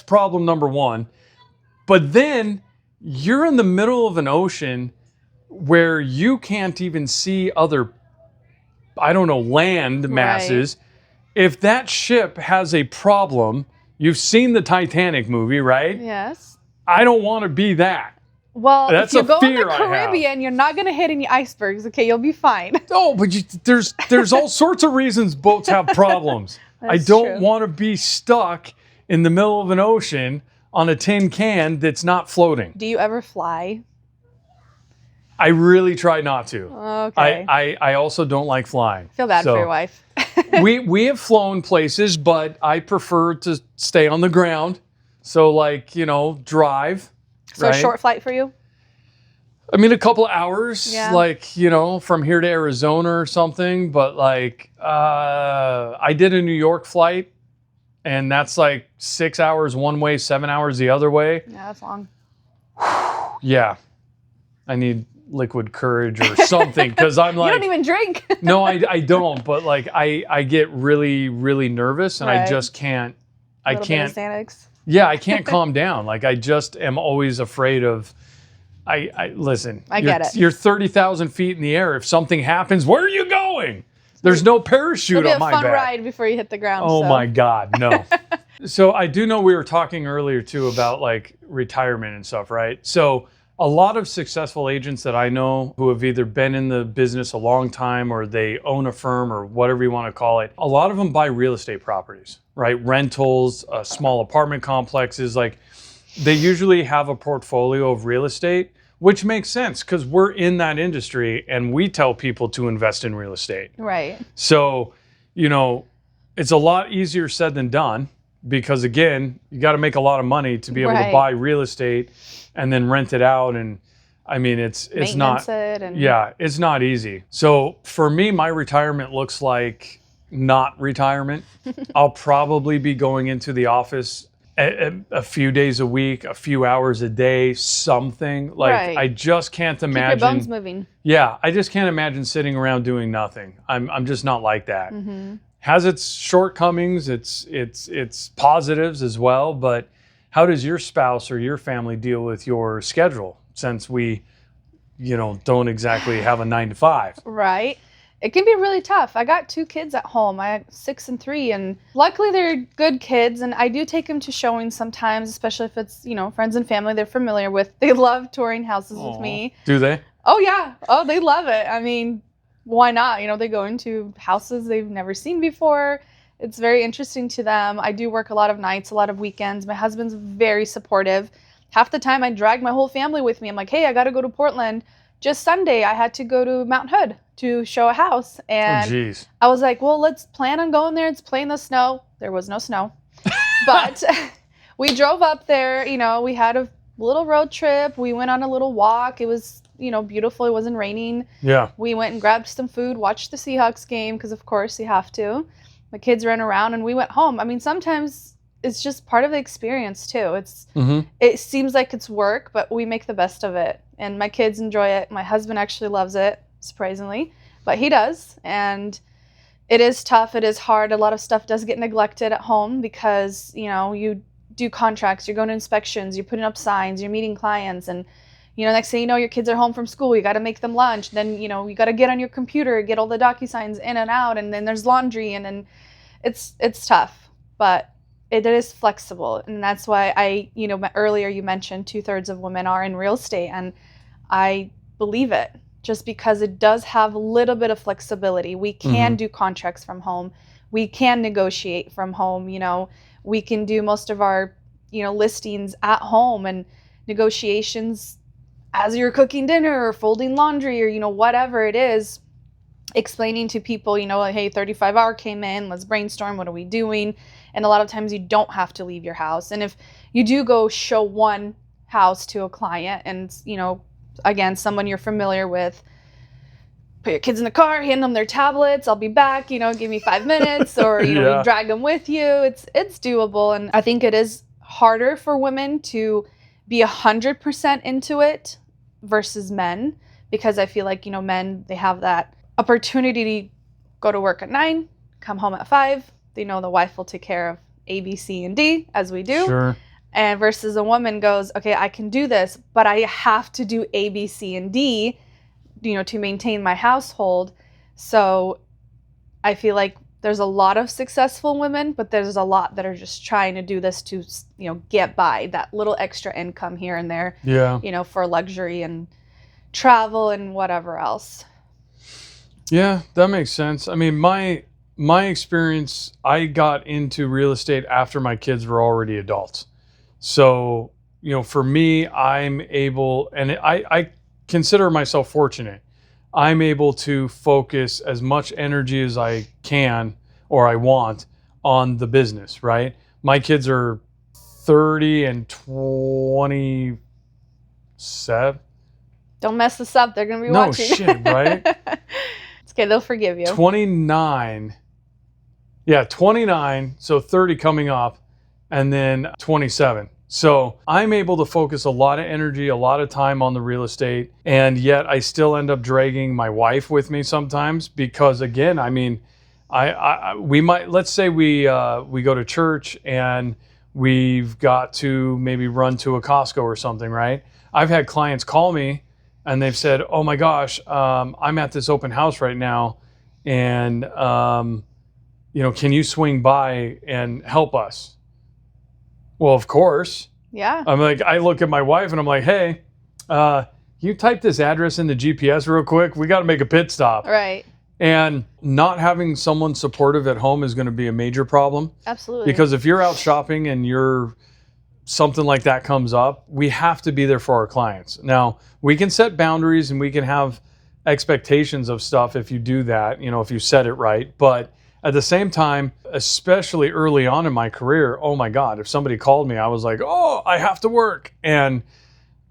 problem number one. But then you're in the middle of an ocean where you can't even see other, I don't know, land masses. Right. If that ship has a problem, you've seen the Titanic movie, right? Yes. I don't want to be that. Well, if you go in the Caribbean, you're not going to hit any icebergs. Okay, you'll be fine. Oh, but there's all sorts of reasons boats have problems. I don't want to be stuck in the middle of an ocean on a tin can that's not floating. Do you ever fly? I really try not to. Okay. I also don't like flying. I feel bad for your wife. we have flown places, but I prefer to stay on the ground. So drive. So right? A short flight for you? I mean, a couple of hours, from here to Arizona or something. But I did a New York flight, and that's 6 hours one way, 7 hours the other way. Yeah, that's long. Yeah. I need liquid courage or something because I'm you don't even drink. No, I don't. But I get really, really nervous, and I just can't. I can't. Bit of Xanax. Yeah, I can't calm down. I just am always afraid of. Listen. I get it. You're 30,000 feet in the air. If something happens, where are you going? There's no parachute on my back. It'll be a fun ride before you hit the ground. Oh my God, no. So I do know we were talking earlier too about retirement and stuff, right? So a lot of successful agents that I know who have either been in the business a long time or they own a firm or whatever you want to call it, a lot of them buy real estate properties, right? Rentals, small apartment complexes. They usually have a portfolio of real estate, which makes sense because we're in that industry and we tell people to invest in real estate. Right. So, it's a lot easier said than done because, again, you got to make a lot of money to be able to buy real estate and then rent it out. And I mean, it's not, it's not easy. So for me, my retirement looks like not retirement. I'll probably be going into the office a few days a week, a few hours a day, something. I just can't imagine. Keep your bones moving. Yeah, I just can't imagine sitting around doing nothing. I'm just not like that. Mm-hmm. Has its shortcomings, its positives as well. But how does your spouse or your family deal with your schedule? Since we, don't exactly have a 9 to 5. Right. It can be really tough. I got 2 kids at home. I have 6 and 3, and luckily they're good kids. And I do take them to showings sometimes, especially if it's, friends and family they're familiar with. They love touring houses with me. Do they? Oh, yeah. Oh, they love it. I mean, why not? They go into houses they've never seen before. It's very interesting to them. I do work a lot of nights, a lot of weekends. My husband's very supportive. Half the time I drag my whole family with me. I'm like, hey, I got to go to Portland. Just Sunday, I had to go to Mount Hood to show a house. And I was like, well, let's plan on going there. It's play in the snow. There was no snow. But we drove up there. We had a little road trip. We went on a little walk. It was, beautiful. It wasn't raining. Yeah. We went and grabbed some food, watched the Seahawks game because, of course, you have to. The kids ran around and we went home. I mean, sometimes it's just part of the experience, too. It seems like it's work, but we make the best of it. And my kids enjoy it. My husband actually loves it, surprisingly, but he does. And it is tough. It is hard. A lot of stuff does get neglected at home because, you do contracts, you're going to inspections, you're putting up signs, you're meeting clients. And, next thing you know, your kids are home from school. You got to make them lunch. Then, you got to get on your computer, get all the DocuSigns in and out. And then there's laundry. And then it's tough, but it is flexible. And that's why earlier you mentioned 2/3 of women are in real estate. And I believe it just because it does have a little bit of flexibility. We can do contracts from home. We can negotiate from home. We can do most of our, listings at home and negotiations as you're cooking dinner or folding laundry or, whatever it is. explaining to people, like, hey, 35 hour came in, let's brainstorm, what are we doing? And a lot of times you don't have to leave your house. And if you do go show one house to a client and, again, someone you're familiar with, put your kids in the car, hand them their tablets, I'll be back, give me 5 minutes, or, you drag them with you. It's doable. And I think it is harder for women to be 100% into it versus men, because I feel like, men, they have that opportunity to go to work at 9, come home at 5. They know the wife will take care of A, B, C, and D, as we do. Sure. And versus a woman goes, okay, I can do this, but I have to do A, B, C, and D, to maintain my household. So I feel like there's a lot of successful women, but there's a lot that are just trying to do this to, get by, that little extra income here and there, for luxury and travel and whatever else. Yeah, that makes sense. I mean, my experience, I got into real estate after my kids were already adults. So, for me, I'm able, and I consider myself fortunate. I'm able to focus as much energy as I can or I want on the business, right? My kids are 30 and 27. Don't mess this up. They're going to be watching. No shit, right? It's okay. They'll forgive you. 29. Yeah, 29. So 30 coming up, and then 27. So I'm able to focus a lot of energy, a lot of time on the real estate, and yet I still end up dragging my wife with me sometimes because, again, I mean, we might, let's say we go to church and we've got to maybe run to a Costco or something, right? I've had clients call me and they've said, oh my gosh, I'm at this open house right now, and can you swing by and help us? Well, of course. Yeah. I'm like, I look at my wife and I'm like, hey, you type this address in the GPS real quick. We got to make a pit stop. Right. And not having someone supportive at home is going to be a major problem. Absolutely. Because if you're out shopping and something like that comes up, we have to be there for our clients. Now, we can set boundaries and we can have expectations of stuff if you do that, if you set it right. But at the same time, especially early on in my career, oh my God, if somebody called me, I was like, oh, I have to work. And,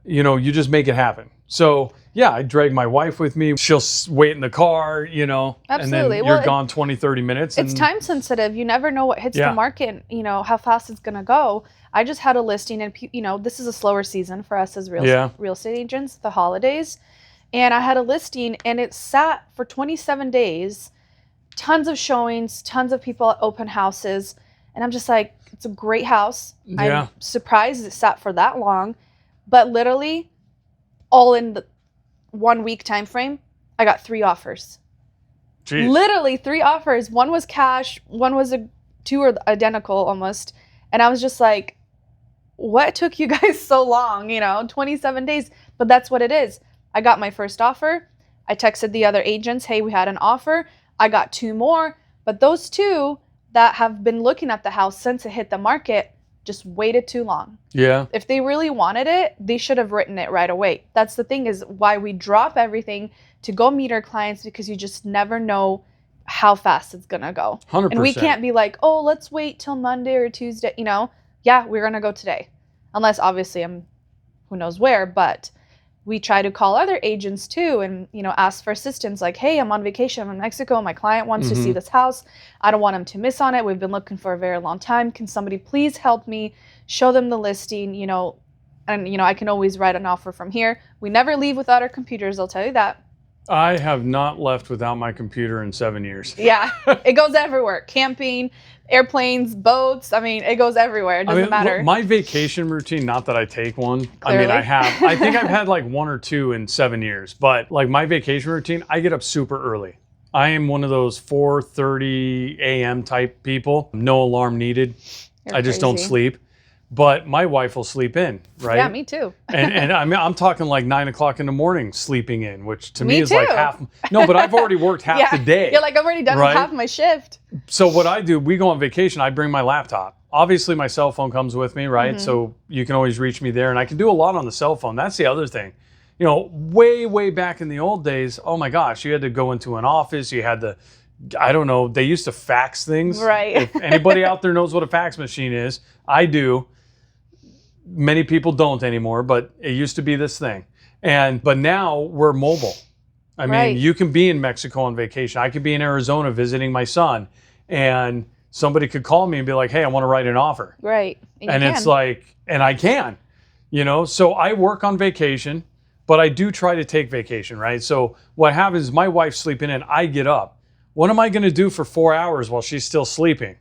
you just make it happen. So yeah, I drag my wife with me. She'll wait in the car, Absolutely. And then you're gone 20, 30 minutes. It's time sensitive. You never know what hits the market, how fast it's going to go. I just had a listing, and, this is a slower season for us as real estate agents, the holidays. And I had a listing and it sat for 27 days. Tons of showings, tons of people at open houses. And I'm just like, it's a great house. Yeah. I'm surprised it sat for that long. But literally, all in the 1 week time frame, I got 3 offers. Jeez. Literally 3 offers. One was cash, one was two are identical almost. And I was just like, what took you guys so long? 27 days. But that's what it is. I got my first offer. I texted the other agents, hey, we had an offer. I got 2 more, but those 2 that have been looking at the house since it hit the market just waited too long. Yeah. If they really wanted it, they should have written it right away. That's the thing, is why we drop everything to go meet our clients, because you just never know how fast it's going to go. 100%. And we can't be like, oh, let's wait till Monday or Tuesday. Yeah, we're going to go today. Unless obviously I'm who knows where, but we try to call other agents too and, ask for assistance, like, hey, I'm on vacation, I'm in Mexico, my client wants to see this house. I don't want him to miss on it. We've been looking for a very long time. Can somebody please help me show them the listing, and, I can always write an offer from here. We never leave without our computers, I'll tell you that. I have not left without my computer in 7 years. Yeah, it goes everywhere. Camping, airplanes, boats. I mean, it goes everywhere. It doesn't matter. My vacation routine, not that I take one. Clearly. I have. I think I've had like 1 or 2 in 7 years. But like my vacation routine, I get up super early. I am one of those 4:30 a.m. type people. No alarm needed. I just don't sleep. But my wife will sleep in, right? Yeah, me too. and I mean, I'm talking like 9 o'clock in the morning sleeping in, which to me is like half. No, but I've already worked half the day. You're like, I'm already done with half my shift. So what I do, we go on vacation, I bring my laptop. Obviously, my cell phone comes with me, right? So you can always reach me there, and I can do a lot on the cell phone. That's the other thing. way back in the old days, oh my gosh, you had to go into an office, you had to, I don't know, they used to fax things. Right. If anybody out there knows what a fax machine is, I do. Many people don't anymore, but it used to be this thing. But now we're mobile. I mean, you can be in Mexico on vacation. I could be in Arizona visiting my son, and somebody could call me and be like, hey, I want to write an offer. Right. And it's like, and I can, so I work on vacation, but I do try to take vacation, right? So what happens is my wife's sleeping in, I get up. What am I going to do for 4 hours while she's still sleeping?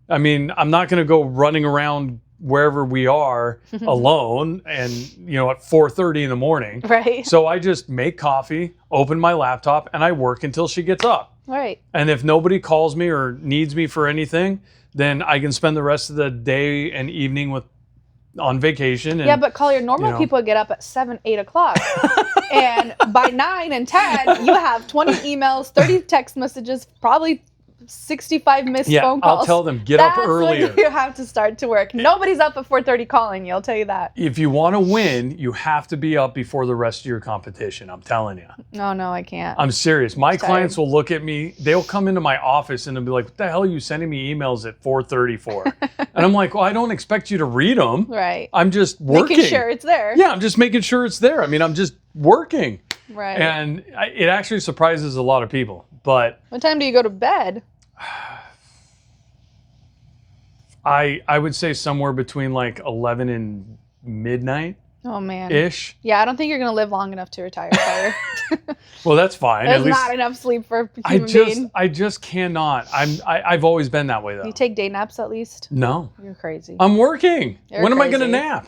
I mean, I'm not going to go running around wherever we are alone and at 4:30 in the morning. Right. So I just make coffee, open my laptop, and I work until she gets up. Right. And if nobody calls me or needs me for anything, then I can spend the rest of the day and evening on vacation. And, yeah, but Collier, normal people get up at 7, 8 o'clock. And by 9 and 10, you have 20 emails, 30 text messages, probably 65 missed phone calls. I'll tell them, get up earlier. That's when you have to start to work. Nobody's up at 4:30 calling you, I'll tell you that. If you want to win, you have to be up before the rest of your competition. I'm telling you. No, I can't. I'm serious. My clients will look at me. They'll come into my office and they'll be like, what the hell are you sending me emails at 4:30 for? And I'm like, well, I don't expect you to read them. Right. I'm just working. Making sure it's there. Yeah, I'm just making sure it's there. I mean, I'm just working. Right. And it actually surprises a lot of people. But what time do you go to bed? I would say somewhere between like 11 and midnight. Oh man. Ish. Yeah, I don't think you're gonna live long enough to retire. Well, that's fine. There's not enough sleep for a human being. I just cannot. I've always been that way though. You take day naps at least? No. You're crazy. I'm working. When am I gonna nap?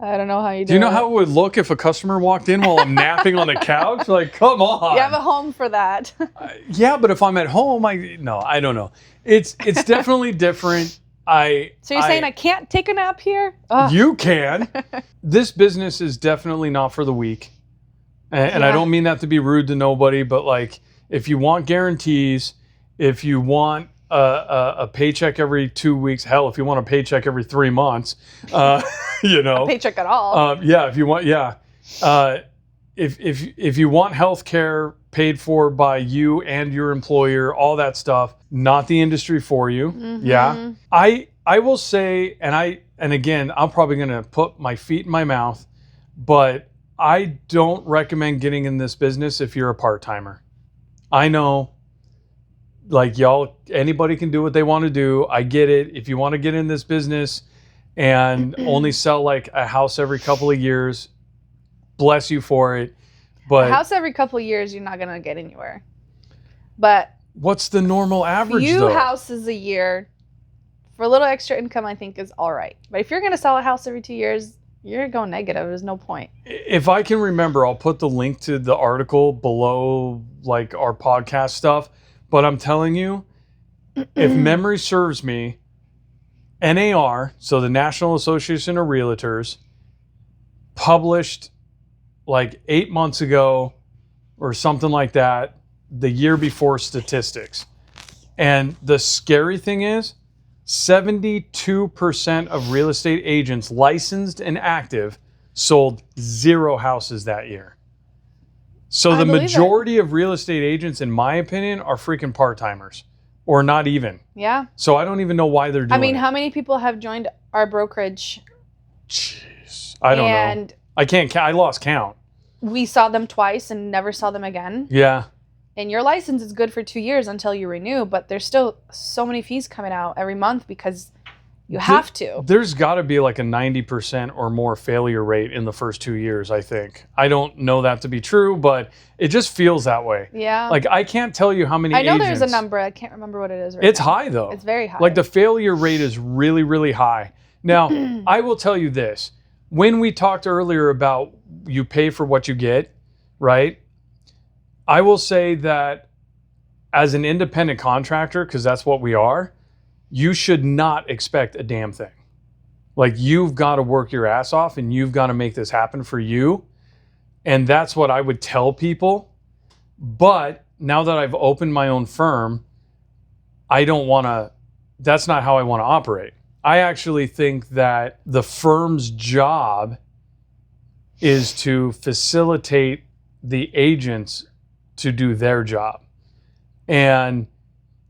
I don't know how you do it. Do you know how it would look if a customer walked in while I'm napping on the couch? Like, come on. You have a home for that. Yeah, but if I'm at home, I don't know. It's definitely different. So you're saying I can't take a nap here? Ugh. You can. This business is definitely not for the weak. And I don't mean that to be rude to nobody, but like if you want guarantees, if you want a paycheck every 2 weeks, hell, if you want a paycheck every 3 months, A paycheck at all. Yeah, if you want, if you want health care paid for by you and your employer, all that stuff, not the industry for you. Mm-hmm. Yeah. I will say, and again, I'm probably going to put my feet in my mouth, but I don't recommend getting in this business if you're a part-timer. I know, like anybody can do what they want to do. I get it. If you want to get in this business and only sell like a house every couple of years, bless you for it. But a house every couple of years, you're not going to get anywhere. But what's the normal average, few though? houses a year for a little extra income, I think, is all right. But if you're going to sell a house every 2 years, you're going negative. There's no point. If I can remember, I'll put the link to the article below, like our podcast stuff. But I'm telling you, if memory serves me, NAR, so the National Association of Realtors, published like 8 months ago or something like that, the year before statistics. And the scary thing is 72% of real estate agents licensed and active sold 0 houses that year. So the majority of real estate agents, in my opinion, are freaking part-timers or not even. Yeah. So I don't even know why they're doing it. I mean, how many people have joined our brokerage? Jeez. I don't know. I can't count. I lost count. We saw them twice and never saw them again. Yeah. And your license is good for 2 years until you renew, but there's still so many fees coming out every month because you have to. There's got to be like a 90% or more failure rate in the first 2 years, I think. I don't know that to be true, but it just feels that way. Yeah. Like I can't tell you how many agents. I know there's a number. I can't remember what it is right It's now. high though. It's very high. Like the failure rate is really, really high. Now, I will tell you this. When we talked earlier about you pay for what you get, right? I will say that as an independent contractor, because that's what we are, you should not expect a damn thing. Like you've got to work your ass off and you've got to make this happen for you. And that's what I would tell people. But now that I've opened my own firm, that's not how I want to operate. I actually think that the firm's job is to facilitate the agents to do their job. And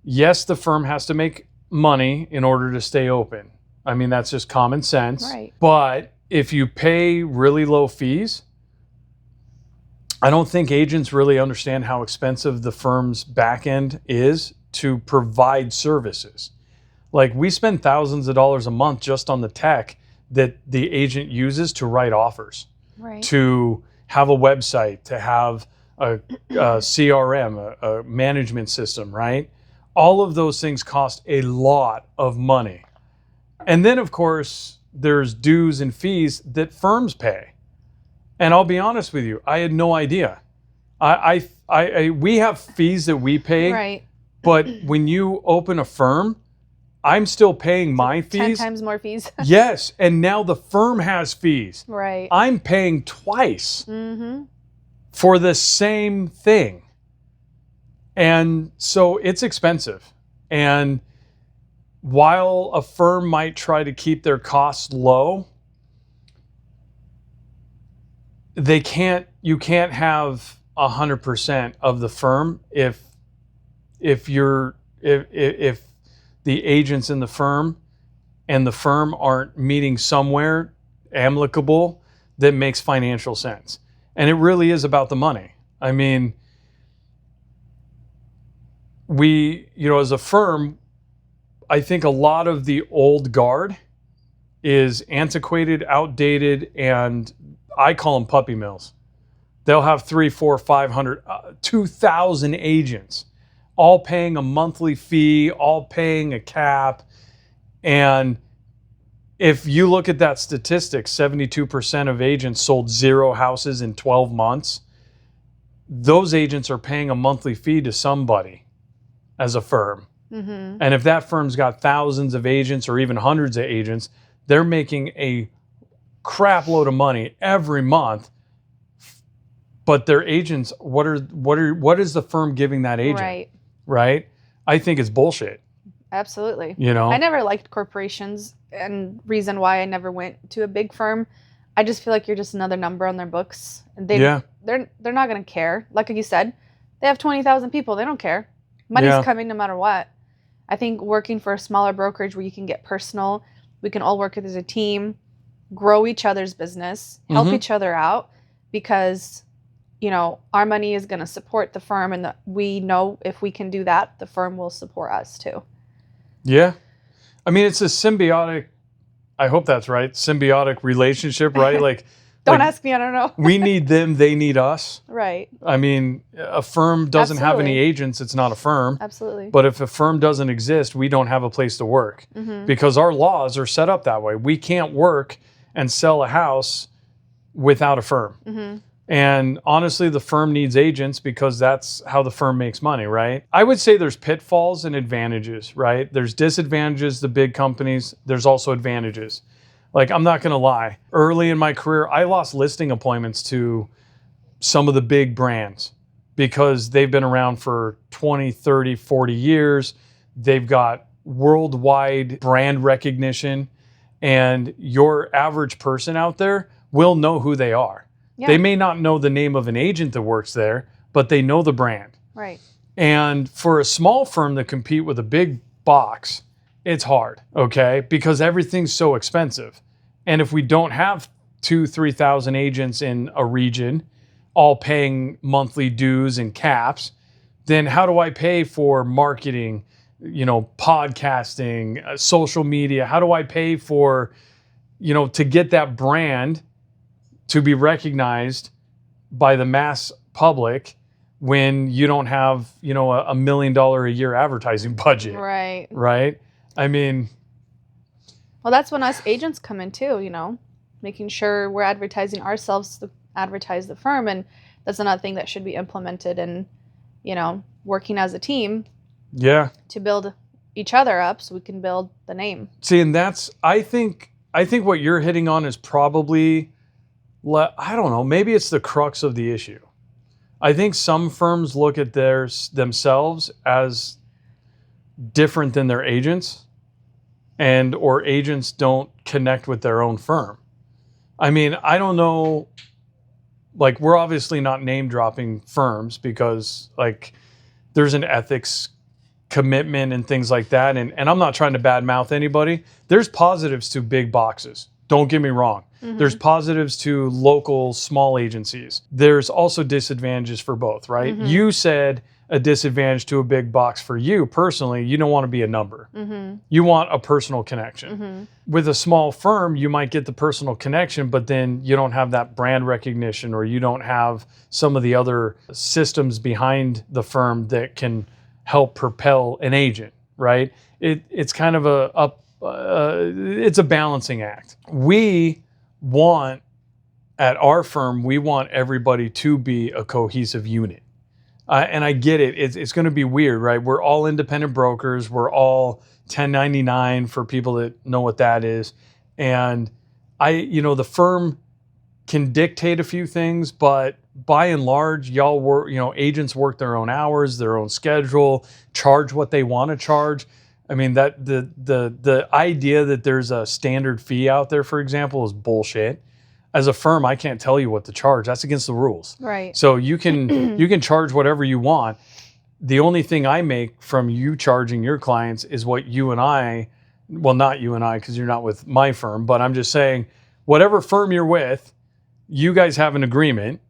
yes, the firm has to make money in order to stay open. I mean, that's just common sense. Right. But if you pay really low fees, I don't think agents really understand how expensive the firm's back end is to provide services. Like, we spend thousands of dollars a month just on the tech that the agent uses to write offers, Right. to have a website, to have a CRM, a management system, right? All of those things cost a lot of money. And then, of course, there's dues and fees that firms pay. And I'll be honest with you, I had no idea. We have fees that we pay, Right. but when you open a firm, I'm still paying my fees. 10 times more fees. Yes, and now the firm has fees. Right. I'm paying twice Mm-hmm. for the same thing. And so it's expensive. And while a firm might try to keep their costs low, you can't have 100% of the firm if the agents in the firm and the firm aren't meeting somewhere amicable that makes financial sense. And it really is about the money. I mean, as a firm, I think a lot of the old guard is antiquated, outdated, and I call them puppy mills. They'll have 300, 400, 500, 2,000 agents, all paying a monthly fee, all paying a cap. And if you look at that statistic, 72% of agents sold 0 houses in 12 months. Those agents are paying a monthly fee to somebody as a firm. Mm-hmm. And if that firm's got thousands of agents or even hundreds of agents, they're making a crap load of money every month. But their agents, what is the firm giving that agent? Right. Right? I think it's bullshit. Absolutely. You know? I never liked corporations, and reason why I never went to a big firm. I just feel like you're just another number on their books. And they're not going to care. Like you said, they have 20,000 people. They don't care. Money's coming no matter what. I think working for a smaller brokerage where you can get personal, we can all work as a team, grow each other's business, help each other out, because our money is going to support the firm, and we know if we can do that, the firm will support us too. Yeah. I mean, it's a symbiotic, I hope that's right, symbiotic relationship, right? Like, Don't ask me, I don't know. We need them, they need us. Right. I mean, a firm doesn't have any agents, it's not a firm. Absolutely. But if a firm doesn't exist, we don't have a place to work, because our laws are set up that way. We can't work and sell a house without a firm. And honestly, the firm needs agents because that's how the firm makes money, right? I would say there's pitfalls and advantages, right? There's disadvantages, the big companies. There's also advantages. Like, I'm not going to lie. Early in my career, I lost listing appointments to some of the big brands because they've been around for 20, 30, 40 years. They've got worldwide brand recognition, and your average person out there will know who they are. Yeah. They may not know the name of an agent that works there, but they know the brand. Right. And for a small firm to compete with a big box, it's hard, okay? Because everything's so expensive. And if we don't have 2,000-3,000 agents in a region, all paying monthly dues and caps, then how do I pay for marketing, podcasting, social media? How do I pay for, to get that brand to be recognized by the mass public when you don't have, a $1 million a year advertising budget? Right. Right? I mean... Well, that's when us agents come in too, making sure we're advertising ourselves to advertise the firm. And that's another thing that should be implemented, and, working as a team. Yeah. To build each other up so we can build the name. See, and that's, I think what you're hitting on is probably... I don't know, maybe it's the crux of the issue. I think some firms look at themselves as different than their agents, or agents don't connect with their own firm. I mean, I don't know like, we're obviously not name dropping firms because like there's an ethics commitment and things like that. And I'm not trying to badmouth anybody. There's positives to big boxes. Don't get me wrong. There's positives to local small agencies. There's also disadvantages for both, right? You said a disadvantage to a big box for you personally, you don't want to be a number. You want a personal connection. With a small firm, you might get the personal connection, but then you don't have that brand recognition, or you don't have some of the other systems behind the firm that can help propel an agent, right? It's kind of it's a balancing act. At our firm, we want everybody to be a cohesive unit. And I get it. It's going to be weird, right? We're all independent brokers. We're all 1099 for people that know what that is. And the firm can dictate a few things, but by and large, agents work their own hours, their own schedule, charge what they want to charge. I mean, that the idea that there's a standard fee out there, for example, is bullshit. As a firm, I can't tell you what to charge. That's against the rules. Right. So you can charge whatever you want. The only thing I make from you charging your clients is what you and I, well, not you and I, because you're not with my firm, but I'm just saying, whatever firm you're with, you guys have an agreement,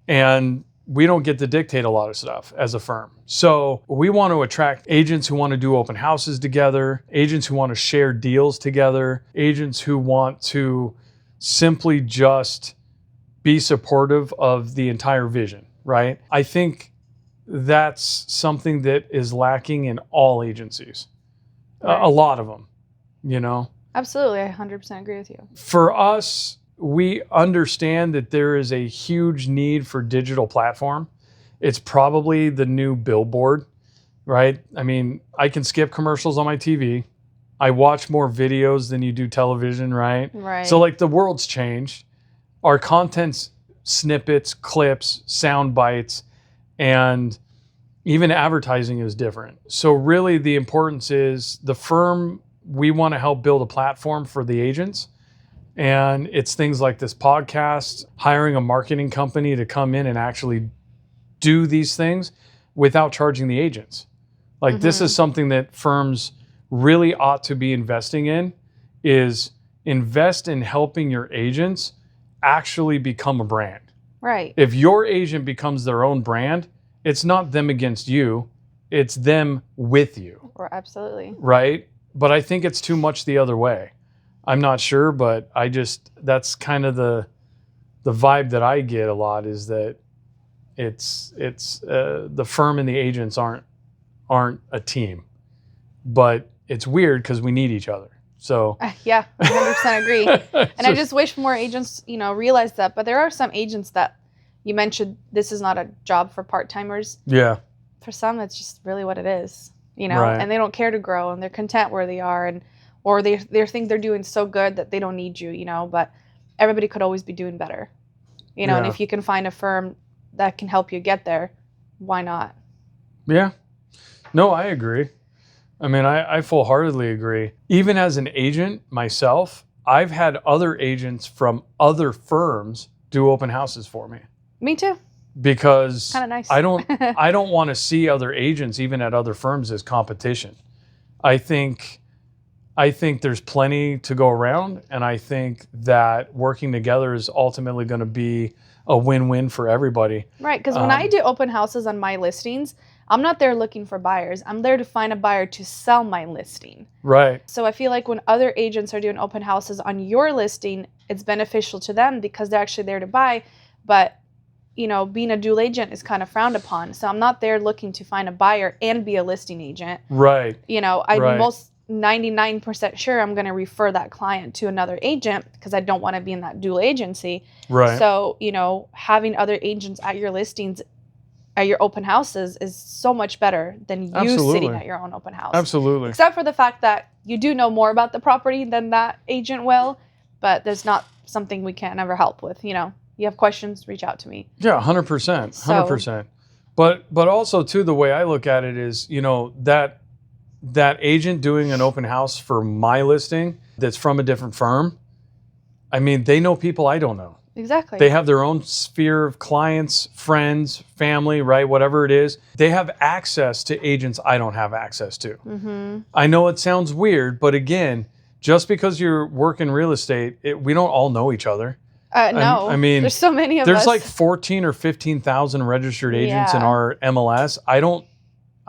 and we don't get to dictate a lot of stuff as a firm. So we want to attract agents who want to do open houses together, agents who want to share deals together, agents who want to simply just be supportive of the entire vision, right? I think that's something that is lacking in all agencies, right. A lot of them, Absolutely, I 100% agree with you. For us, we understand that there is a huge need for digital platform. It's probably the new billboard, right? I mean, I can skip commercials on my TV. I watch more videos than you do television, right? Right. So like the world's changed. Our content's snippets, clips, sound bites, and even advertising is different. So really the importance is the firm, we want to help build a platform for the agents. And it's things like this podcast, hiring a marketing company to come in and actually do these things without charging the agents. Like this is something that firms really ought to be investing in, is invest in helping your agents actually become a brand. Right. If your agent becomes their own brand, it's not them against you, it's them with you. Absolutely. Right? But I think it's too much the other way. I'm not sure, but that's kind of the vibe that I get a lot, is that it's the firm and the agents aren't a team, but it's weird because we need each other. So yeah, 100% agree. And I just wish more agents, realize that. But there are some agents that you mentioned, this is not a job for part-timers. Yeah. For some, it's just really what it is, Right. and they don't care to grow, and they're content where they are, or they think they're doing so good that they don't need you, but everybody could always be doing better, Yeah. And if you can find a firm that can help you get there, why not? Yeah. No, I agree. I mean, I full-heartedly agree. Even as an agent myself, I've had other agents from other firms do open houses for me. Me too. Because kind of nice. I don't want to see other agents, even at other firms, as competition. I think there's plenty to go around, and I think that working together is ultimately going to be a win-win for everybody. Right, because when I do open houses on my listings, I'm not there looking for buyers. I'm there to find a buyer to sell my listing. Right. So I feel like when other agents are doing open houses on your listing, it's beneficial to them because they're actually there to buy. But, being a dual agent is kind of frowned upon. So I'm not there looking to find a buyer and be a listing agent. Right. I'm Right. most 99% sure I'm going to refer that client to another agent because I don't want to be in that dual agency. Right. So, having other agents at your listings, at your open houses, is so much better than you Absolutely. sitting at your own open house. Absolutely. Except for the fact that you do know more about the property than that agent will, but there's not something we can't ever help with. You have questions, reach out to me. Yeah, 100%. 100%. But also, too, the way I look at it is, that agent doing an open house for my listing that's from a different firm, I mean, they know people I don't know. Exactly. They have their own sphere of clients, friends, family, right? Whatever it is. They have access to agents I don't have access to. Mm-hmm. I know it sounds weird, but again, just because you're working real estate, we don't all know each other. No. I mean, there's so many of us. There's like 14 or 15,000 registered agents in our MLS. I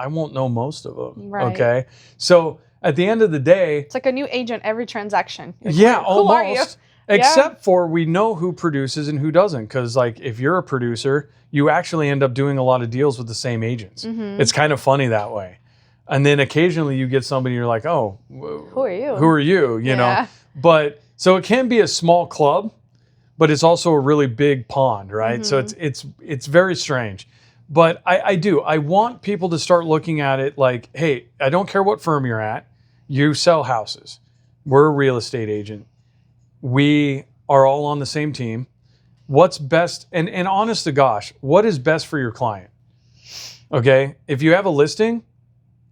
won't know most of them. Right. Okay. So at the end of the day, it's like a new agent every transaction. Yeah, who are you? almost. Except for we know who produces and who doesn't. Because like if you're a producer, you actually end up doing a lot of deals with the same agents. Mm-hmm. It's kind of funny that way. And then occasionally you get somebody you're like, oh, who are you? Who are you? You know? But so it can be a small club, but it's also a really big pond, right? Mm-hmm. So it's very strange. But I want people to start looking at it like, hey, I don't care what firm you're at. You sell houses. We're a real estate agent. We are all on the same team. What's best, and honest to gosh, what is best for your client? Okay? If you have a listing,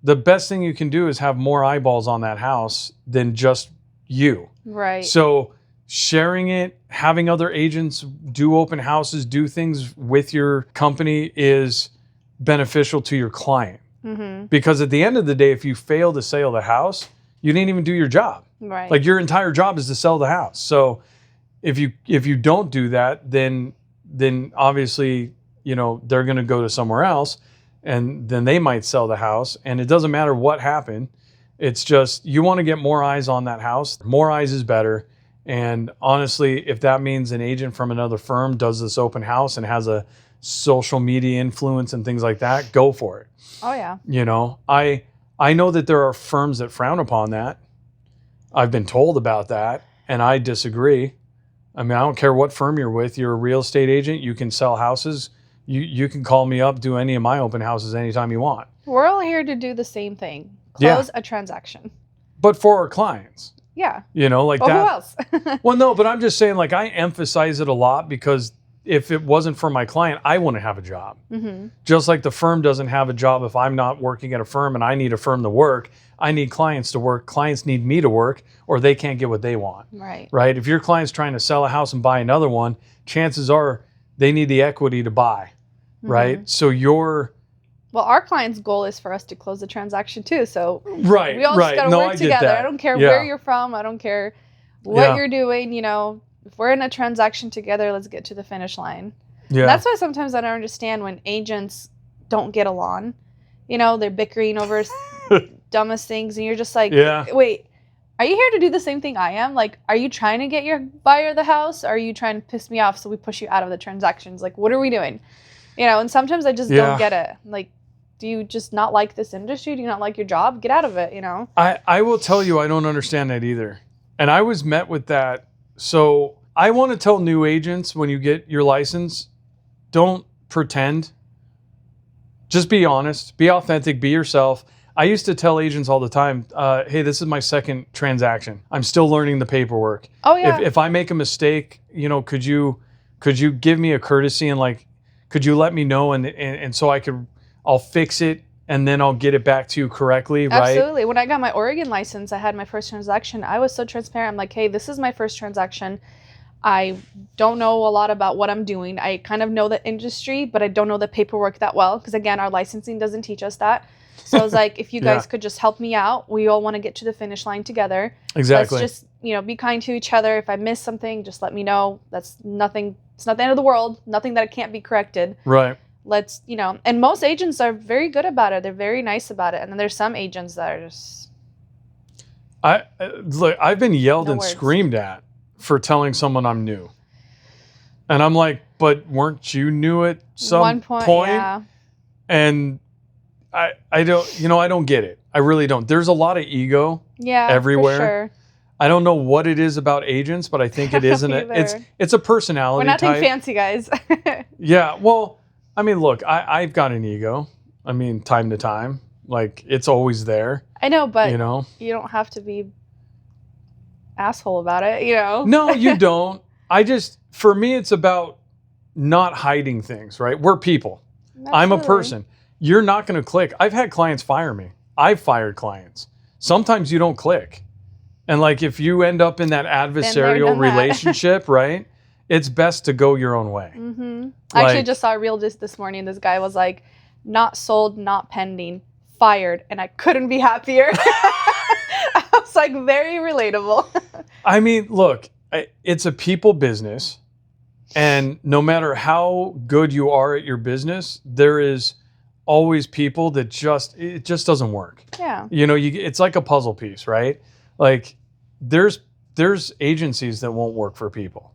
the best thing you can do is have more eyeballs on that house than just you. Right. So sharing it, having other agents do open houses, do things with your company is beneficial to your client. Mm-hmm. Because at the end of the day, if you fail to sell the house, you didn't even do your job. Right. Like your entire job is to sell the house. So if you don't do that, then obviously, they're going to go to somewhere else and then they might sell the house, and it doesn't matter what happened. It's just you want to get more eyes on that house. More eyes is better. And honestly, if that means an agent from another firm does this open house and has a social media influence and things like that, go for it. Oh yeah. I know that there are firms that frown upon that. I've been told about that, and I disagree. I mean, I don't care what firm you're with. You're a real estate agent. You can sell houses. You can call me up, do any of my open houses anytime you want. We're all here to do the same thing. Close a transaction. But for our clients. Yeah. Like well, that. Who else? Well, no, but I'm just saying, like, I emphasize it a lot because if it wasn't for my client, I wouldn't have a job. Mm-hmm. Just like the firm doesn't have a job if I'm not working at a firm and I need a firm to work. I need clients to work. Clients need me to work, or they can't get what they want. Right. Right? If your client's trying to sell a house and buy another one, chances are they need the equity to buy. Mm-hmm. Right? So well, our client's goal is for us to close the transaction too. So right, we all just got to work together. I don't care where you're from. I don't care what you're doing. If we're in a transaction together, let's get to the finish line. Yeah. And that's why sometimes I don't understand when agents don't get along. They're bickering over dumbest things, and you're just like, wait, are you here to do the same thing I am? Like, are you trying to get your buyer the house? Or are you trying to piss me off so we push you out of the transactions? Like, what are we doing? And sometimes I just don't get it. Like, do you just not like this industry? Do you not like your job? Get out of it, I will tell you, I don't understand that either. And I was met with that. So I want to tell new agents, when you get your license, don't pretend. Just be honest, be authentic, be yourself. I used to tell agents all the time, hey, this is my second transaction. I'm still learning the paperwork. Oh, yeah. If I make a mistake, could you give me a courtesy and could you let me know and so I'll fix it and then I'll get it back to you correctly, right? Absolutely. When I got my Oregon license, I had my first transaction. I was so transparent. I'm like, hey, this is my first transaction. I don't know a lot about what I'm doing. I kind of know the industry, but I don't know the paperwork that well because, again, our licensing doesn't teach us that. So I was like, if you guys could just help me out, we all want to get to the finish line together. Exactly. Let's just, be kind to each other. If I miss something, just let me know. That's nothing. It's not the end of the world. Nothing that can't be corrected. Right. Let's, and most agents are very good about it. They're very nice about it. And then there's some agents that are just. Look, I've been yelled and screamed at for telling someone I'm new. And I'm like, but weren't you new at some point? Yeah. And I don't, I don't get it. I really don't. There's a lot of ego everywhere. For sure. I don't know what it is about agents, but I think it isn't. It's a personality type. We're nothing fancy, guys. Yeah. Well, I mean, look, I've got an ego. I mean, time to time, it's always there. I know, but you don't have to be asshole about it, No, you don't. For me, it's about not hiding things, right? We're people. Absolutely. I'm a person. You're not going to click. I've had clients fire me. I've fired clients. Sometimes you don't click. And if you end up in that adversaryal relationship, right? it's best to go your own way. I actually just saw a reel this morning. This guy was like, not sold, not pending, fired, and I couldn't be happier. I was like, very relatable. I mean, look, it's a people business, and no matter how good you are at your business, there is always people that it just doesn't work. Yeah. You know, it's like a puzzle piece, right? Like there's agencies that won't work for people.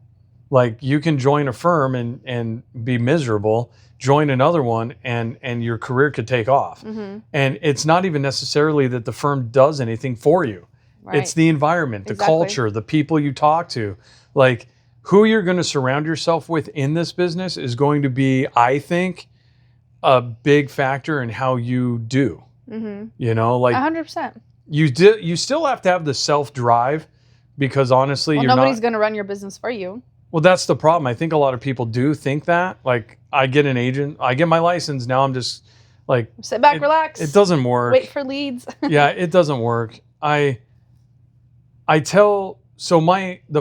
Like you can join a firm and be miserable, join another one and your career could take off. And it's not even necessarily that the firm does anything for you. Right. It's the environment, the culture, the people you talk to. Like who you're going to surround yourself with in this business is going to be, I think, a big factor in how you do. You know, like 100%. You still have to have the self-drive because honestly, nobody's going to run your business for you. Well, that's the problem. I think a lot of people do think that. Like, I get an agent, I get my license, now I'm just like... Sit back, relax. It doesn't work. Wait for leads. Yeah, it doesn't work. The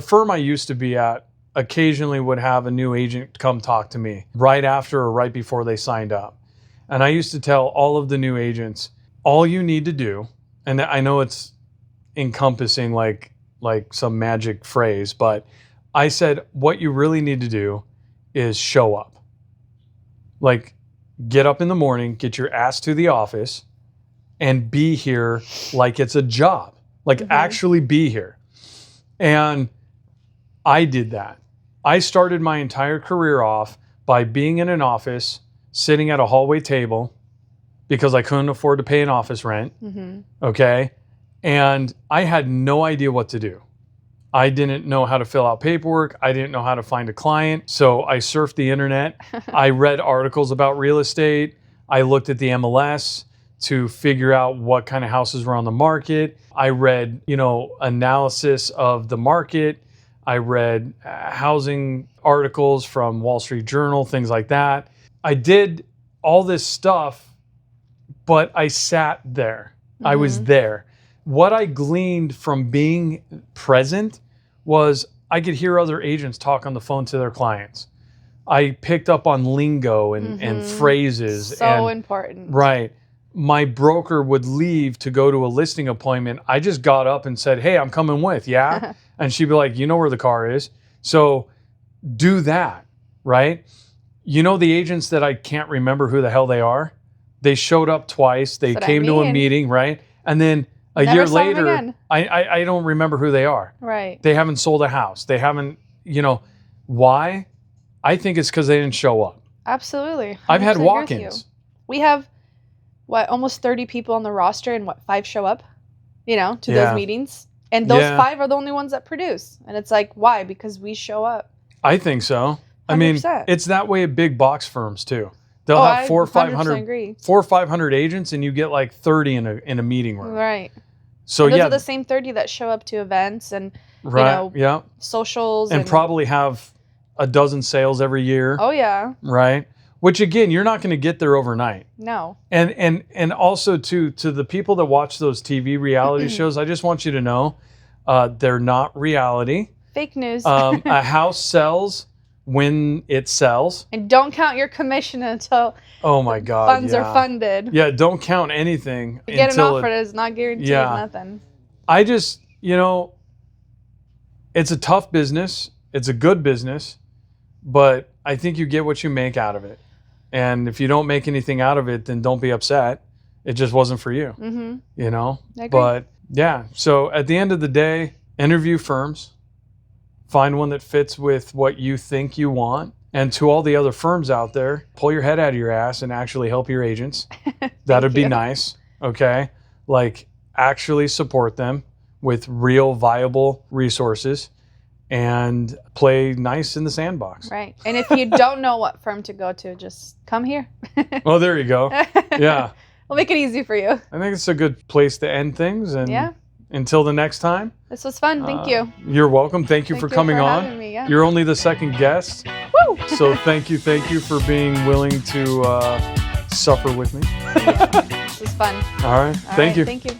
firm I used to be at occasionally would have a new agent come talk to me right after or right before they signed up. And I used to tell all of the new agents, all you need to do, and I know it's encompassing like some magic phrase, but I said, what you really need to do is show up. Like, get up in the morning, get your ass to the office, and be here like it's a job. Like, actually be here. And I did that. I started my entire career off by being in an office, sitting at a hallway table, because I couldn't afford to pay an office rent. Okay? And I had no idea what to do. I didn't know how to fill out paperwork. I didn't know how to find a client. So I surfed the internet. I read articles about real estate. I looked at the MLS to figure out what kind of houses were on the market. I read, analysis of the market. I read housing articles from Wall Street Journal, things like that. I did all this stuff, but I sat there. I was there. What I gleaned from being present was I could hear other agents talk on the phone to their clients. I picked up on lingo and phrases. So important. Right. My broker would leave to go to a listing appointment. I just got up and said, hey, I'm coming with, yeah? And she'd be like, you know where the car is? So do that, right? You know the agents that I can't remember who the hell they are? They showed up twice. They came to a meeting, right? And then a year later, I don't remember who they are. Right. They haven't sold a house. They haven't, why? I think it's because they didn't show up. Absolutely. I've had walk-ins. We have, almost 30 people on the roster and 5 show up, to those meetings. And those 5 are the only ones that produce. And it's like, why? Because we show up. I think so. 100%. I mean, it's that way at big box firms too. They'll have 400 or 500 agents, and you get like 30 in a meeting room. Right. So those are the same 30 that show up to events and socials and probably have a dozen sales every year. Oh yeah. Right. Which again, you're not going to get there overnight. No. And also to the people that watch those TV reality shows, I just want you to know, they're not reality. Fake news. A house sells when it sells. And don't count your commission until funds are funded. Yeah, don't count anything. You get an offer that is not guaranteed nothing. I just, it's a tough business. It's a good business, but I think you get what you make out of it. And if you don't make anything out of it, then don't be upset. It just wasn't for you, I agree. But yeah, so at the end of the day, interview firms. Find one that fits with what you think you want. And to all the other firms out there, pull your head out of your ass and actually help your agents. That'd be nice. Okay. Like actually support them with real viable resources and play nice in the sandbox. Right. And if you don't know what firm to go to, just come here. Well, there you go. Yeah. We'll make it easy for you. I think it's a good place to end things. And until the next time. This was fun. Thank you. You're welcome. Thank you for coming on. Having me, You're only the second guest. Woo! So thank you for being willing to suffer with me. It was fun. All right. Thank you. Thank you.